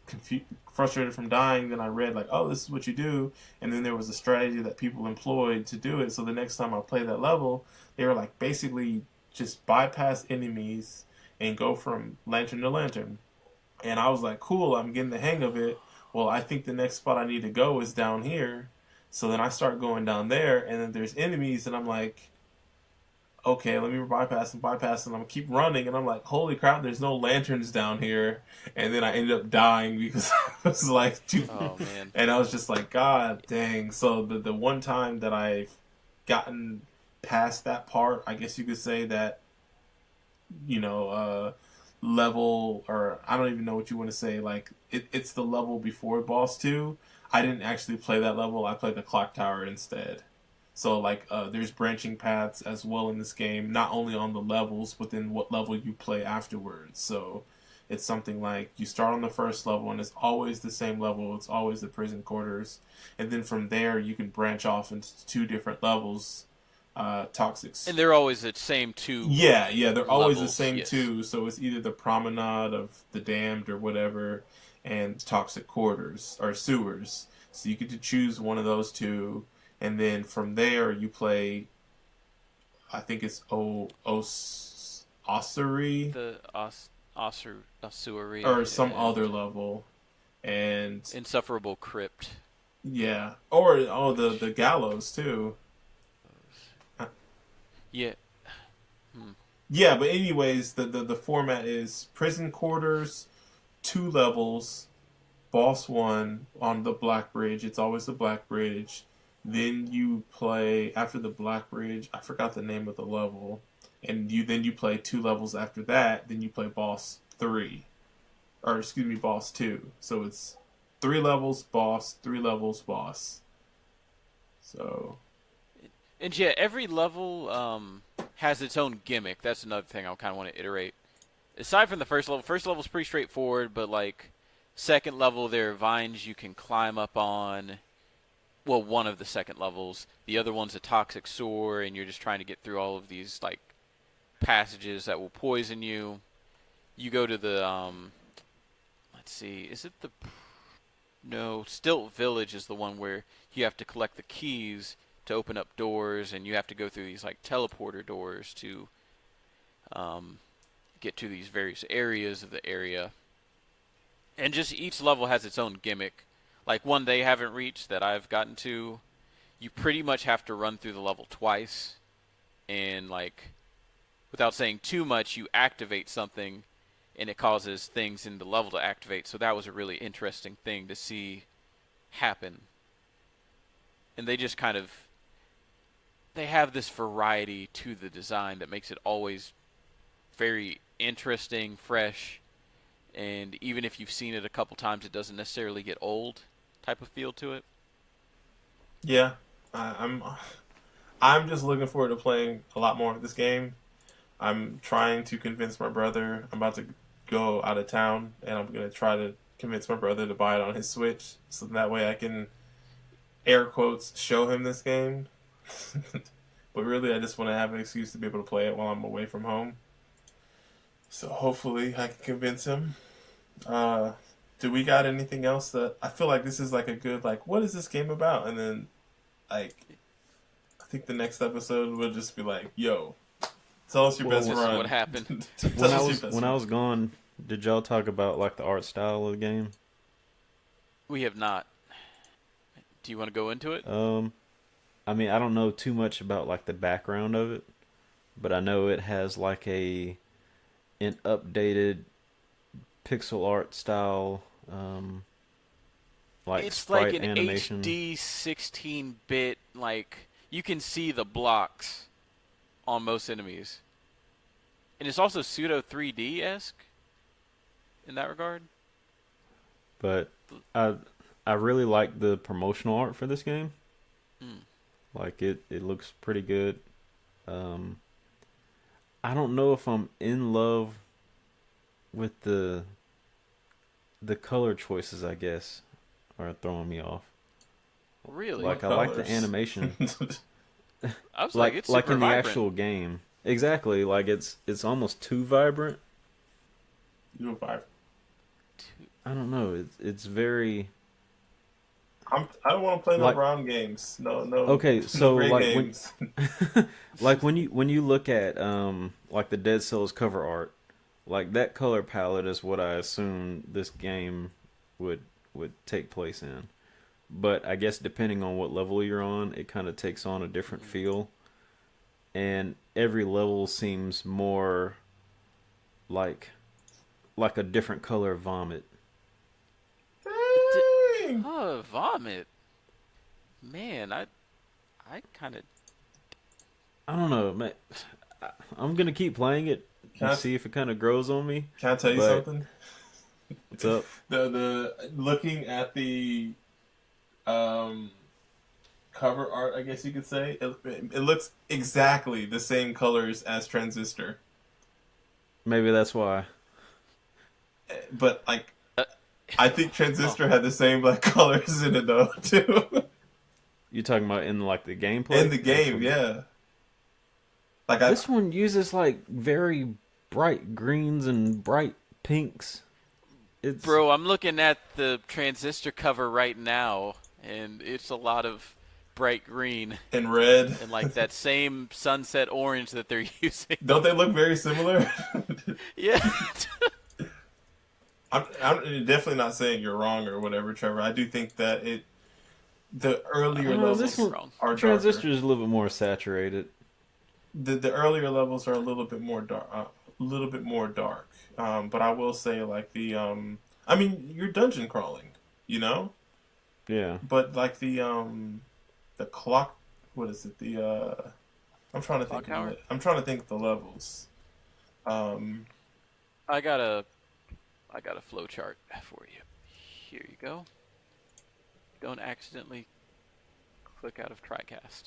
frustrated from dying. Then I read like, oh, this is what you do, and then there was a strategy that people employed to do it. So the next time I play that level, they were like basically just bypass enemies and go from lantern to lantern. And I was like, cool, I'm getting the hang of it. Well, I think the next spot I need to go is down here. So then I start going down there, and then there's enemies, and I'm like, okay, let me bypass and bypass, and I'm keep running, and I'm like, holy crap, there's no lanterns down here. And then I ended up dying because I was like, dude. Oh man. And I was just like, God dang. So the one time that I've gotten past that part, I guess you could say that, level, or I don't even know what you want to say, like it's the level before boss 2. I didn't actually play that level. I played the clock tower instead. So like there's branching paths as well in this game, not only on the levels, but then what level you play afterwards. So it's something like you start on the first level and it's always the same level. It's always the prison quarters, and then from there you can branch off into 2 different levels. Toxics. And they're always the same 2. Yeah, they're always the levels, same yes. 2. So it's either the promenade of the damned or whatever, and toxic quarters or sewers. So you get to choose one of those 2, and then from there you play. I think it's Ossuary. The Ossuary. Or some other level, and Insufferable Crypt. Yeah, or the gallows too. Yeah. Yeah, but anyways, the format is prison quarters, 2 levels, boss 1 on the Black Bridge. It's always the Black Bridge. Then you play after the Black Bridge. I forgot the name of the level, and you play 2 levels after that. Then you play boss 3, or excuse me, boss 2. So it's 3 levels boss, 3 levels boss. So. And yeah, every level has its own gimmick. That's another thing I kind of want to iterate. Aside from the first level's pretty straightforward, but like second level, there are vines you can climb up on. Well, one of the second levels. The other one's a toxic sewer, and you're just trying to get through all of these like passages that will poison you. You go to the let's see, is it the no, Stilt Village is the one where you have to collect the keys to open up doors, and you have to go through these like teleporter doors to get to these various areas of the area. And just each level has its own gimmick. Like one they haven't reached that I've gotten to, you pretty much have to run through the level twice, and like without saying too much, you activate something and it causes things in the level to activate. So that was a really interesting thing to see happen. And they just kind of they have this variety to the design that makes it always very interesting, fresh, and even if you've seen it a couple times, it doesn't necessarily get old type of feel to it. Yeah, I'm just looking forward to playing a lot more of this game. I'm trying to convince my brother. I'm about to go out of town, and I'm going to try to convince my brother to buy it on his Switch, so that way I can, air quotes, show him this game. But really, I just want to have an excuse to be able to play it while I'm away from home. So hopefully I can convince him. Do we got anything else that... I feel like this is like a good, like, what is this game about? And then, like, I think the next episode will just be like, yo, tell us your best this run. is what happened. When I was gone, did y'all talk about like the art style of the game? We have not. Do you want to go into it? I mean, I don't know too much about like the background of it, but I know it has like an updated pixel art style, like it's sprite like an animation. HD 16-bit, like you can see the blocks on most enemies. And it's also pseudo 3D-esque in that regard. But I really like the promotional art for this game. Like it looks pretty good. I don't know if I'm in love with the color choices, I guess, are throwing me off. Really? Like I like the animation. I was like it's like super in the vibrant. actual game. Exactly, like it's almost too vibrant. 205. I don't know. It's very I don't want to play no like brown games. No, no, okay. no So gray like games. like when you look at like the Dead Cells cover art, like that color palette is what I assume this game would take place in. But I guess depending on what level you're on, it kind of takes on a different feel. And every level seems more like a different color vomit. Dang. Oh, vomit. Man, I kind of. I don't know, man. I'm gonna keep playing it and Can I, see if it kind of grows on me. can I tell you But something? what's up? The looking at the um cover art, I guess you could say, it looks exactly the same colors as Transistor, Maybe that's why. but like I think Oh, Transistor had the same like colors in it though too. You talking about in like the gameplay? In the game, yeah. Like This one uses like very bright greens and bright pinks. It's bro, I'm looking at the Transistor cover right now, and it's a lot of bright green in red. and like that same sunset orange that they're using. Don't they look very similar? Yeah. I'm definitely not saying you're wrong or whatever, Trevor. I do think that the I earlier don't know, levels this one wrong. are Transistor darker. is a little bit more saturated. The earlier levels are a little bit more dark, but I will say like I mean, you're dungeon crawling, you know, Yeah. but like the clock, what is it? I'm trying to Clock think. tower? I'm trying to think of the levels. Um, I got a flow chart for you. Here you go. Don't accidentally click out of TriCast.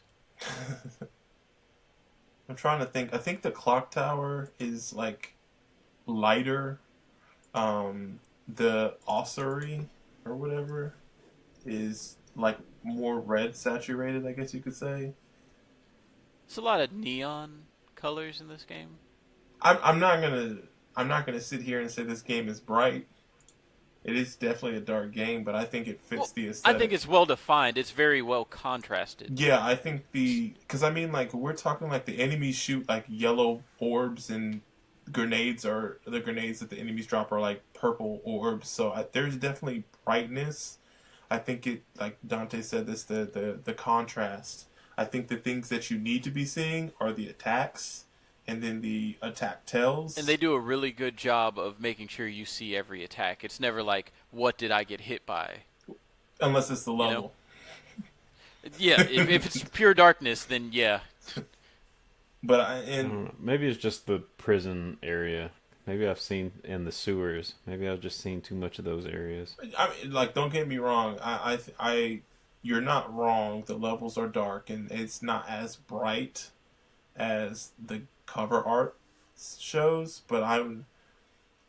I'm trying to think. I think the clock tower is like lighter. The ossuary or whatever is like more red saturated, I guess you could say. There's a lot of neon colors in this game. I'm not gonna sit here and say this game is bright. It is definitely a dark game, but I think it fits the I aesthetic. think it's well defined. It's very well contrasted. Yeah, I think because I mean, like we're talking like the enemies shoot like yellow orbs and grenades, or the grenades that the enemies drop are like purple orbs. So there's definitely brightness. I think it, like Dante said, this the contrast. I think the things that you need to be seeing are the attacks, and then the attack tells. And they do a really good job of making sure you see every attack. It's never like, what did I get hit by? Unless it's the You level. know? Yeah, if it's pure darkness, then yeah. But I don't know. Maybe it's just the prison area. Maybe I've seen in the sewers. Maybe I've just seen too much of those areas. I mean, like, don't get me wrong. You're not wrong. The levels are dark, and it's not as bright as the cover art shows. But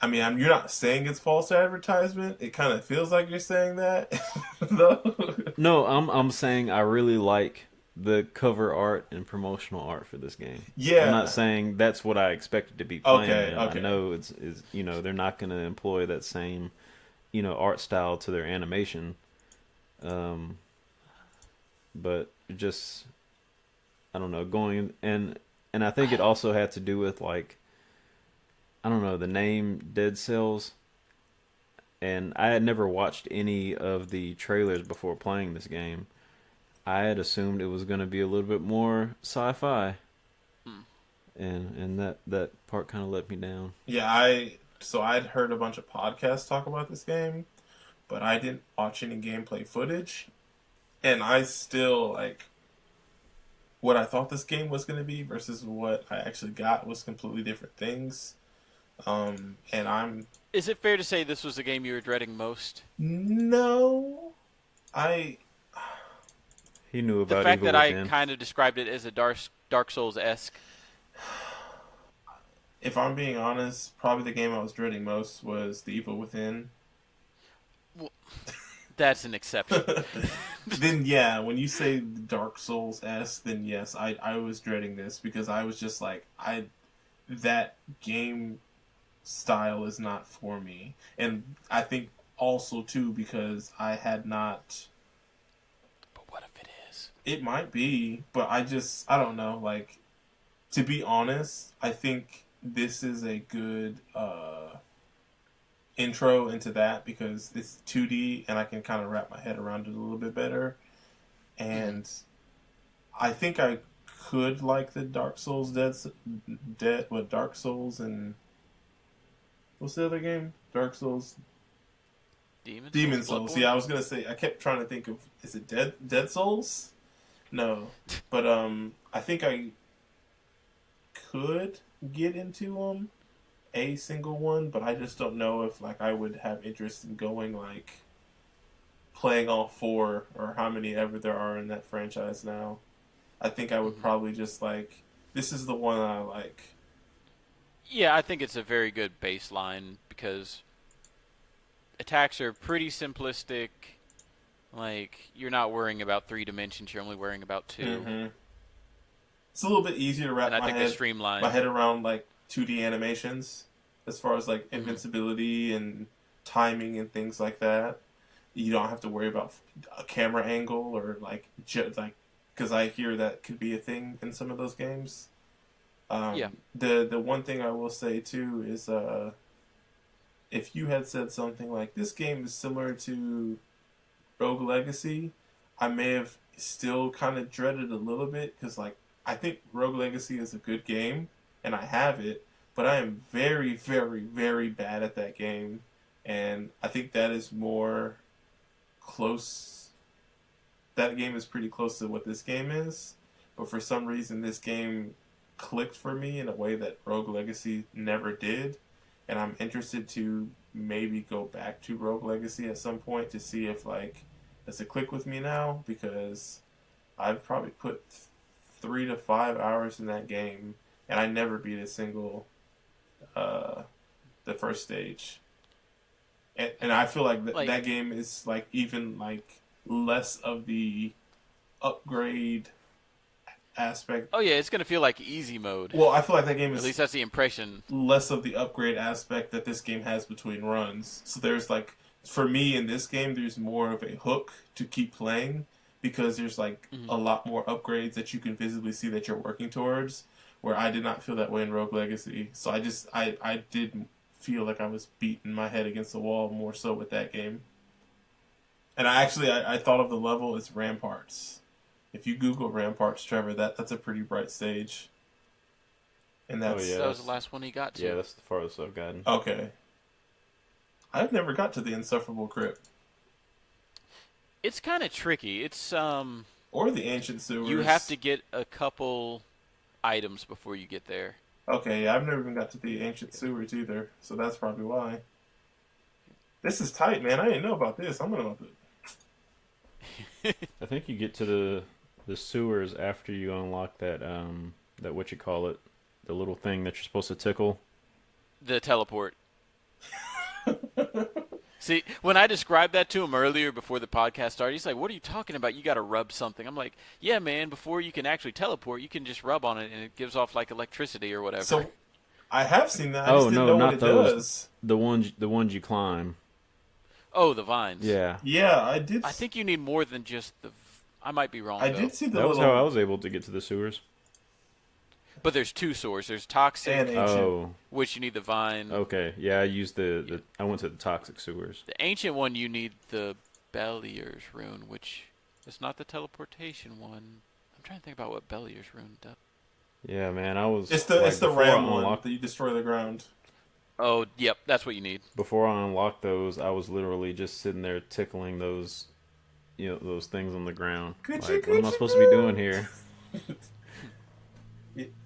you're not saying it's false advertisement. It kind of feels like you're saying that, though. No, I'm saying I really like the cover art and promotional art for this game. Yeah. I'm not saying that's what I expected to be playing. Okay. I know it's they're not going to employ that same art style to their animation. But just I don't know, going and I think it also had to do with like I don't know, the name Dead Cells. And I had never watched any of the trailers before playing this game. I had assumed it was going to be a little bit more sci-fi, and that part kind of let me down. Yeah, I'd heard a bunch of podcasts talk about this game, but I didn't watch any gameplay footage, and I still like what I thought this game was going to be versus what I actually got was completely different things. And I'm Is it fair to say this was the game you were dreading most? no, He knew The about fact Evil that Within. I kind of described it as a Dark Souls-esque. if I'm being honest, probably the game I was dreading most was The Evil Within. Well, that's an exception. Then yeah, when you say Dark Souls-esque, then yes, I was dreading this because I was just like that game style is not for me. And I think also, too, because I had not... But what if it is? It might be, but I don't know. Like, to be honest, I think this is a good intro into that because it's 2D and I can kind of wrap my head around it a little bit better. And I think I could like the Dark Souls Dark Souls and what's the other game? Dark Souls. Demon Souls. Yeah, I was gonna say. I kept trying to think of. Is it Dead Souls? No, but I think I could get into a single one, but I just don't know if like I would have interest in going like playing all four or how many ever there are in that franchise now. I think I would probably just like this is the one I like. Yeah, I think it's a very good baseline because attacks are pretty simplistic. Like you're not worrying about 3 dimensions; you're only worrying about 2. Mm-hmm. It's a little bit easier to wrap my head around like 2D animations as far as like invincibility and timing and things like that. You don't have to worry about a camera angle or like because I hear that could be a thing in some of those games. The one thing I will say too is if you had said something like this game is similar to Rogue Legacy, I may have still kind of dreaded a little bit because like I think Rogue Legacy is a good game and I have it, but I am very, very, very bad at that game, and I think that is more close. That game is pretty close to what this game is, but for some reason this game clicked for me in a way that Rogue Legacy never did, and I'm interested to maybe go back to Rogue Legacy at some point to see if like does it click with me now, because I've probably put 3 to 5 hours in that game and I never beat a single the first stage, and I feel like, that game is like even like less of the upgrade aspect. Oh yeah, it's gonna feel like easy mode. Well, I feel like that game is, at least that's the impression, less of the upgrade aspect that this game has between runs. So there's like, for me in this game, there's more of a hook to keep playing because there's like a lot more upgrades that you can visibly see that you're working towards, where I did not feel that way in Rogue Legacy. So I did feel like I was beating my head against the wall more so with that game. And I thought of the level as Ramparts. If you Google Ramparts, Trevor, that's a pretty bright stage. And that was the last one he got to. Yeah, that's the farthest I've gotten. Okay. I've never got to the Insufferable Crypt. It's kind of tricky. It's or the Ancient Sewers. You have to get a couple items before you get there. Okay, yeah, I've never even got to the Ancient Sewers either, so that's probably why. This is tight, man. I didn't know about this. I'm gonna have to. I think you get to the sewers after you unlock that what you call it, the little thing that you're supposed to tickle. The teleport. See, when I described that to him earlier before the podcast started, he's like, "What are you talking about? You got to rub something." I'm like, "Yeah, man. Before you can actually teleport, you can just rub on it, and it gives off like electricity or whatever." So, I have seen that. I just didn't know not what it those. Does. The ones you climb. Oh, the vines. Yeah. Yeah, I did. I think you need more than just the. I might be wrong. I did see the. That was how I was able to get to the sewers. But there's 2 swords. There's toxic, and ancient, which you need the vine. Okay, yeah, I used I went to the toxic sewers. The ancient one, you need the Bellier's rune, which is not the teleportation one. I'm trying to think about what Bellier's rune does. Yeah, man, I was. It's the ram one that you destroy the ground. Oh, yep, that's what you need. Before I unlocked those, I was literally just sitting there tickling those, those things on the ground. What am I supposed to be doing here?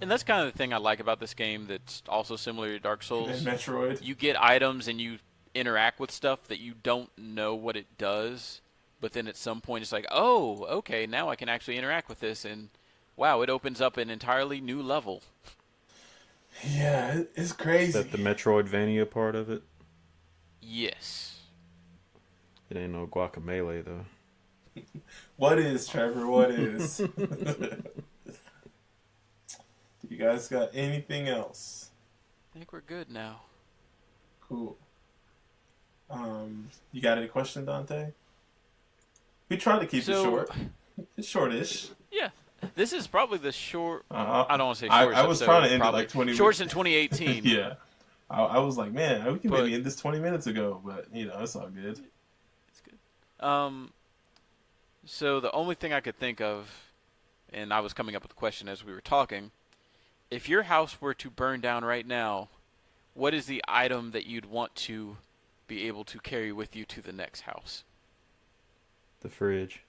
And that's kind of the thing I like about this game that's also similar to Dark Souls. And Metroid. You get items and you interact with stuff that you don't know what it does, but then at some point it's like, oh, okay, now I can actually interact with this, and wow, it opens up an entirely new level. Yeah, it's crazy. Is that the Metroidvania part of it? Yes. It ain't no Guacamelee, though. What is, Trevor? What is? You guys got anything else? I think we're good now. Cool. You got any question, Dante? We tried to keep it short. It's shortish. Yeah. This is probably the short. Uh, I don't want to say shortest I was trying to end it like 20 shorts minutes. in 2018. Yeah. I was like, man, we can maybe end this 20 minutes ago, but it's all good. It's good. So the only thing I could think of, and I was coming up with a question as we were talking, if your house were to burn down right now, what is the item that you'd want to be able to carry with you to the next house? The fridge.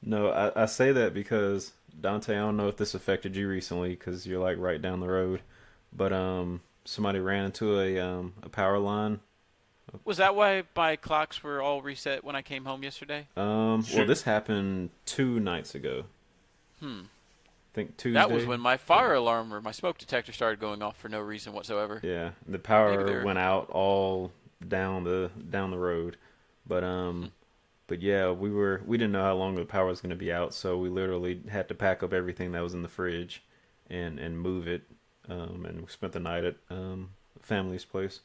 No, I say that because, Dante, I don't know if this affected you recently because you're like right down the road, but somebody ran into a power line. Was that why my clocks were all reset when I came home yesterday? Well, this happened 2 nights ago. I think Tuesday. That was when my fire alarm or my smoke detector started going off for no reason whatsoever. Yeah, the power went out all down the road, but yeah, we didn't know how long the power was going to be out, so we literally had to pack up everything that was in the fridge, and move it, and we spent the night at family's place.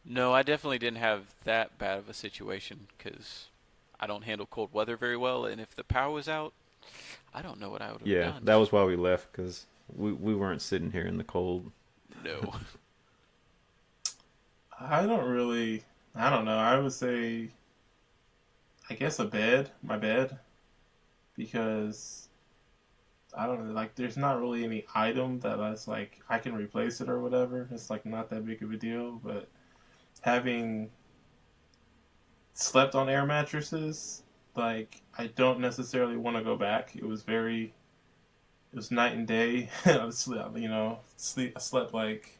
No, I definitely didn't have that bad of a situation because I don't handle cold weather very well, and if the power was out, I don't know what I would have done. Yeah, that was why we left, because we weren't sitting here in the cold. No. I don't know. I would say, I guess my bed, because I don't know, like, there's not really any item that I can replace it or whatever. It's like not that big of a deal, but having slept on air mattresses, like, I don't necessarily want to go back. It was night and day. I slept like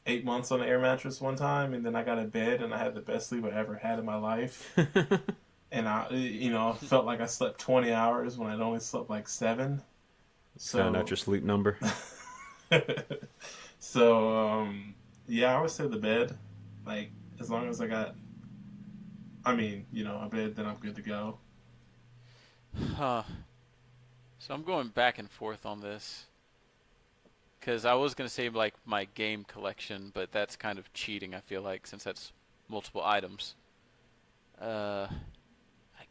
8 months on an air mattress one time, and then I got a bed, and I had the best sleep I ever had in my life. And I felt like I slept 20 hours when I'd only slept like 7. So found out your sleep number. So, yeah, I would say the bed. Like, as long as I got, a bed, then I'm good to go. Huh. So I'm going back and forth on this. Because I was going to say, like, my game collection, but that's kind of cheating, I feel like, since that's multiple items. I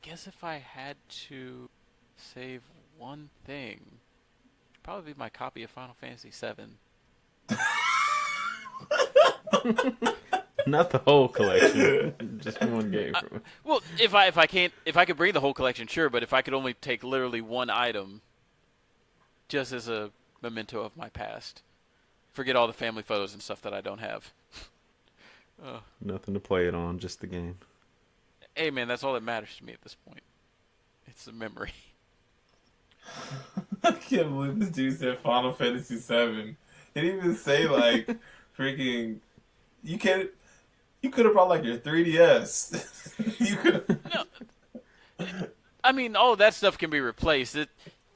guess if I had to save one thing, it'd probably be my copy of Final Fantasy VII. Not the whole collection, just one game from it. Well, if I could bring the whole collection, sure, but if I could only take literally one item, just as a memento of my past, forget all the family photos and stuff that I don't have. Nothing to play it on, just the game. Hey, man, that's all that matters to me at this point. It's a memory. I can't believe this dude said Final Fantasy VII. He didn't even say, like, freaking... You could have brought, like, your 3DS. You could have... No. I mean, all that stuff can be replaced.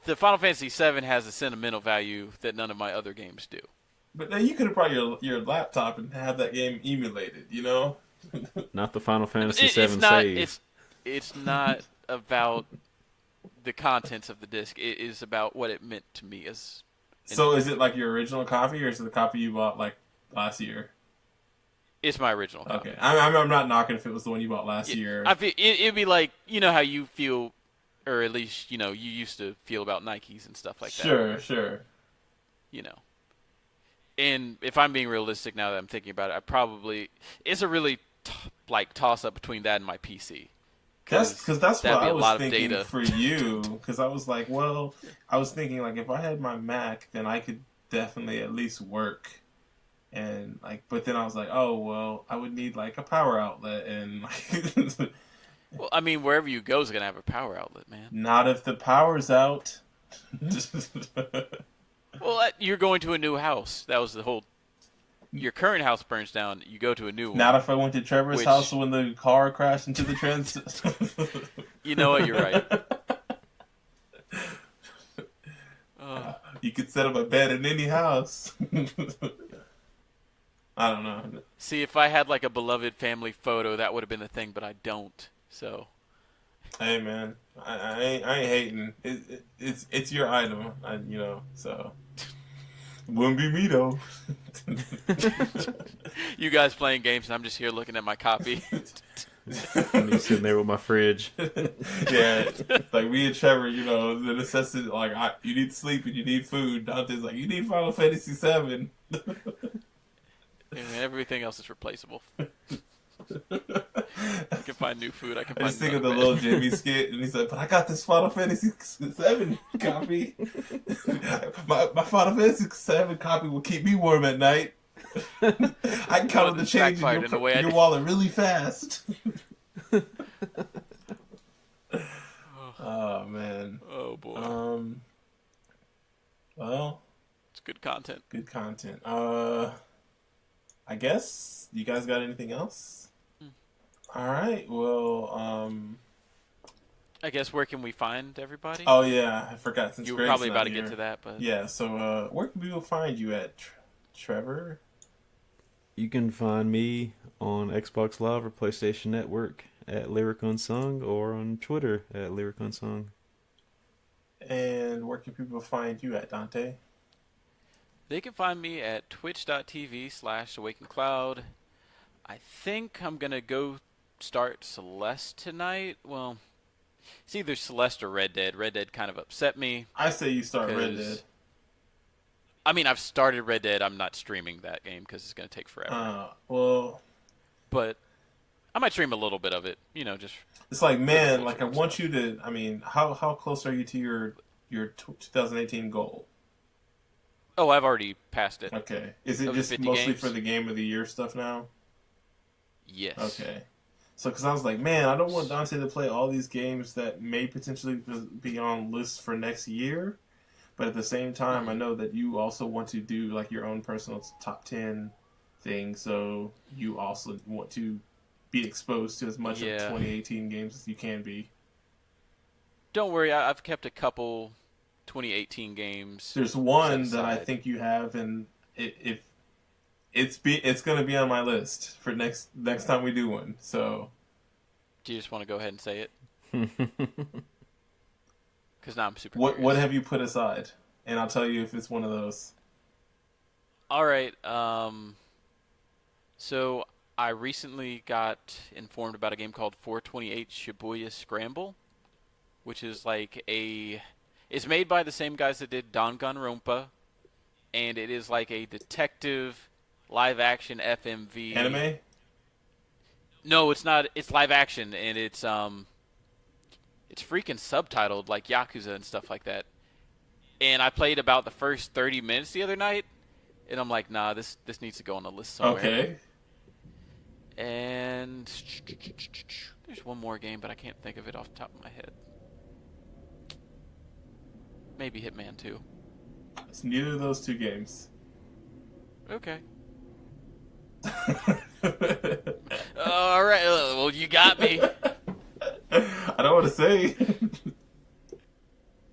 The Final Fantasy VII has a sentimental value that none of my other games do. But then you could have brought your laptop and have that game emulated, you know? Not the Final Fantasy VII save. It's not about the contents of the disc. It is about what it meant to me as. So is it like your original copy, or is it the copy you bought like last year? It's my original copy. Okay, I'm not knocking if it was the one you bought last year. It'd be like, you know how you feel, or at least you used to feel about Nikes and stuff like that. Sure. And if I'm being realistic now that I'm thinking about it, it's a really toss up between that and my PC. That's what I was thinking data for you. Because I was like, well, I was thinking like if I had my Mac, then I could definitely at least work. And like, but then I was like, oh well, I would need like a power outlet and like. Well, I mean, wherever you go is gonna have a power outlet, man. Not if the power's out. Well, you're going to a new house. That was the whole. Your current house burns down. You go to a new one. Not if I went to Trevor's house when the car crashed into the transit. You know what? You're right. You could set up a bed in any house. I don't know. See, if I had like a beloved family photo, that would have been the thing, but I don't. So. Hey man, I ain't hating. It's your item, So wouldn't be me though. You guys playing games, and I'm just here looking at my copy. Me sitting there with my fridge. Yeah, like me and Trevor, the necessity. Like you need sleep and you need food. Dante's like, you need Final Fantasy VII. And everything else is replaceable. I can find new food. I can I find just think of the another little bed. Jimmy skit, and he's like, "But I got this Final Fantasy VII copy. my Final Fantasy VII copy will keep me warm at night. I can count on the It's change backfired in a way I in your didn't- wallet really fast." Oh man. Oh boy, Well, it's good content. good content. I guess you guys got anything else? All right. Well, I guess where can we find everybody? oh yeah, I forgot since you were Greg's probably not about to here. get to that, but Yeah. So, where can people find you at, Trevor? You can find me on Xbox Live or PlayStation Network at Lyric Unsung or on Twitter at Lyric Unsung. And where can people find you at, Dante? they can find me at twitch.tv/awakencloud. I think I'm gonna go start Celeste tonight. Well, it's either Celeste or Red Dead. Red Dead kind of upset me. I say you start Red Because- Dead. I mean, I've started Red Dead. I'm not streaming that game because it's gonna take forever. Well, But I might stream a little bit of it. Just it's like, man, cool like I sort of want stuff. you to. I mean, how close are you to your 2018 goal? oh, I've already passed it. Okay, is it Of the just 50 mostly games? for the game of the year stuff now? Yes. Okay. So, because I was like, man, I don't want Dante to play all these games that may potentially be on lists for next year, but at the same time, I know that you also want to do like your own personal top 10 thing, so you also want to be exposed to as much of Yeah. 2018 games as you can be. Don't worry. I've kept a couple 2018 games. There's one set that I aside. think you have, and it's going to be on my list for next time we do one. So. Do you just want to go ahead and say it? Because now I'm super What curious. have you put aside? And I'll tell you if it's one of those. All right. So I recently got informed about a game called 428 Shibuya Scramble, which is like it's made by the same guys that did Danganronpa, and it is like a detective live action FMV. Anime? No, it's not. It's live action, and it's freaking subtitled like Yakuza and stuff like that. And I played about the first 30 minutes the other night, and I'm like, nah, this needs to go on the list somewhere. Okay. And there's one more game, but I can't think of it off the top of my head. Maybe Hitman 2. It's neither of those two games. Okay. All right. Well, you got me. I don't want to say.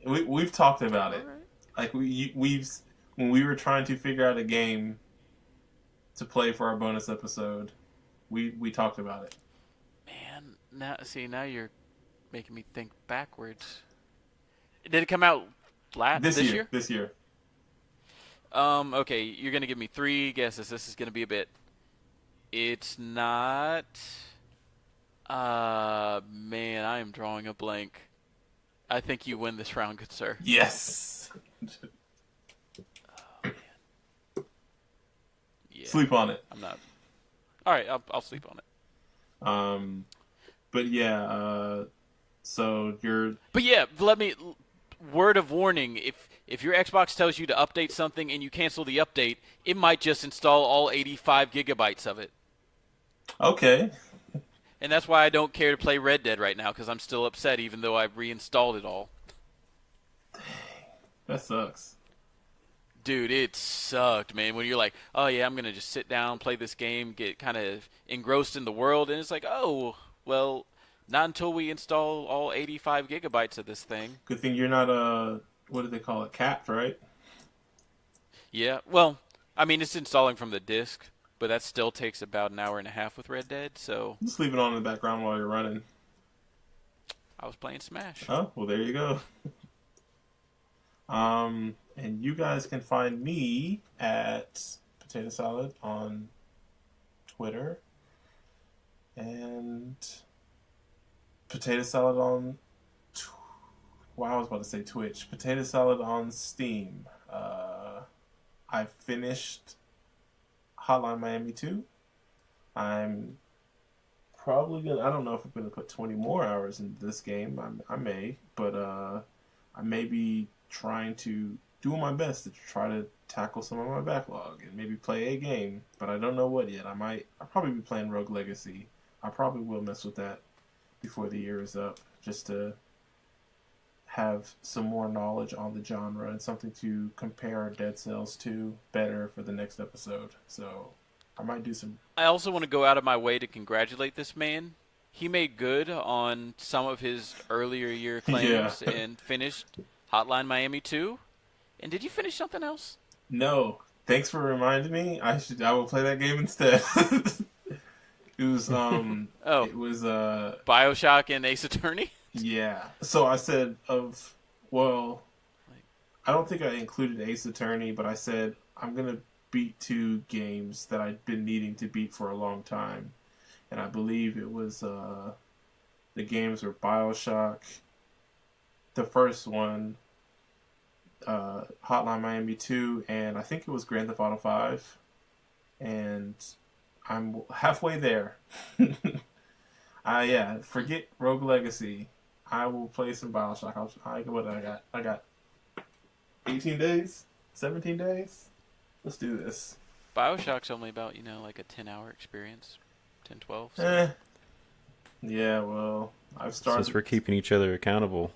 We've talked about it. All right. Like we've when we were trying to figure out a game to play for our bonus episode, we talked about it. Man, now you're making me think backwards. Did it come out this year? This year. Okay, you're gonna give me 3 guesses. This is gonna be a bit. It's not. Man, I am drawing a blank. I think you win this round, good sir. Yes. Yeah, Sleep on it. I'm not. All right, I'll sleep on it. But yeah. So you're. But yeah, word of warning: if your Xbox tells you to update something and you cancel the update, it might just install all 85 gigabytes of it. Okay. And that's why I don't care to play Red Dead right now, because I'm still upset even though I've reinstalled it all. That sucks. Dude, it sucked, man. When you're like, oh yeah, I'm going to just sit down, play this game, get kind of engrossed in the world, and it's like, oh, well, not until we install all 85 gigabytes of this thing. Good thing you're not what do they call it? Capped, right? Yeah, well, I mean, it's installing from the disk, but that still takes about an hour and a half with Red Dead, so Just leave it on in the background while you're running. I was playing Smash. Oh, well, there you go. And you guys can find me at Potato Salad on Twitter and Potato Salad on. Wow, I was about to say Twitch. Potato Salad on Steam. I finished Hotline Miami 2. I'm probably gonna. I don't know if I'm gonna put 20 more hours into this game. I may, but I may be trying to do my best to try to tackle some of my backlog and maybe play a game, but I don't know what yet. I'll probably be playing Rogue Legacy. I probably will mess with that before the year is up, just to have some more knowledge on the genre and something to compare Dead Cells to better for the next episode. So I might do some. I also want to go out of my way to congratulate this man. He made good on some of his earlier year claims and finished Hotline Miami 2. And did you finish something else? No. Thanks for reminding me. I will play that game instead. It was BioShock and Ace Attorney? Yeah. So I said I don't think I included Ace Attorney, but I said I'm going to beat 2 games that I'd been needing to beat for a long time. And I believe it was the games were BioShock, the first one, Hotline Miami 2, and I think it was Grand Theft Auto 5. And I'm halfway there. Forget Rogue Legacy. I will play some BioShock. I got 18 days? 17 days? Let's do this. BioShock's only about, like a 10-hour experience. 10, 12. So. Yeah, well, I've started... Since we're keeping each other accountable,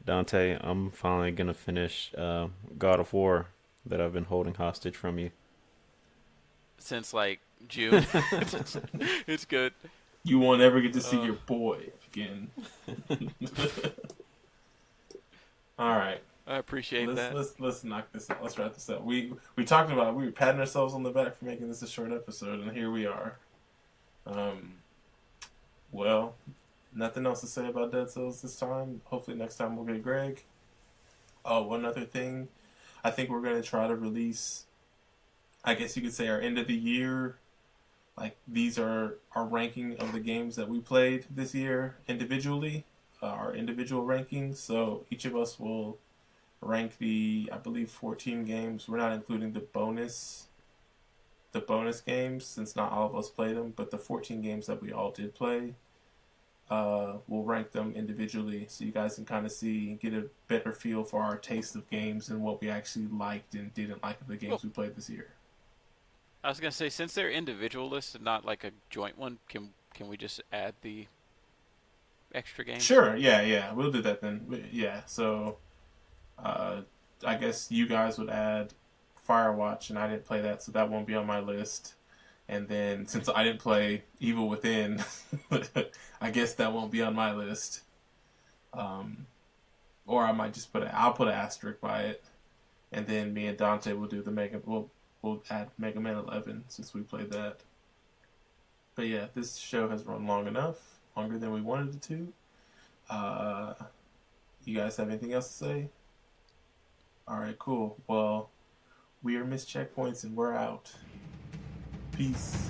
Dante, I'm finally going to finish God of War that I've been holding hostage from you. Since, June. It's good. You won't ever get to see your boy again. All right. I appreciate that. Let's knock this out. Let's wrap this up. We talked about we were patting ourselves on the back for making this a short episode, and here we are. Well, nothing else to say about Dead Cells this time. Hopefully next time we'll get Greg. Oh, one other thing. I think we're going to try to release, I guess you could say, our end of the year. These are our ranking of the games that we played this year individually, our individual rankings. So each of us will rank the, I believe, 14 games. We're not including the bonus games, since not all of us played them, but the 14 games that we all did play, we'll rank them individually, so you guys can kind of get a better feel for our taste of games and what we actually liked and didn't like of the games we played this year. I was going to say, since they're individual lists and not like a joint one, can we just add the extra games? Sure, yeah. We'll do that then. Yeah, so I guess you guys would add Firewatch, and I didn't play that, so that won't be on my list. And then, since I didn't play Evil Within, I guess that won't be on my list. Or I might just I'll put an asterisk by it. And then me and Dante will do we'll add Mega Man 11, since we played that. But yeah, this show has run long enough. Longer than we wanted it to. You guys have anything else to say? Alright, cool. Well, we are Missed Checkpoints, and we're out. Peace.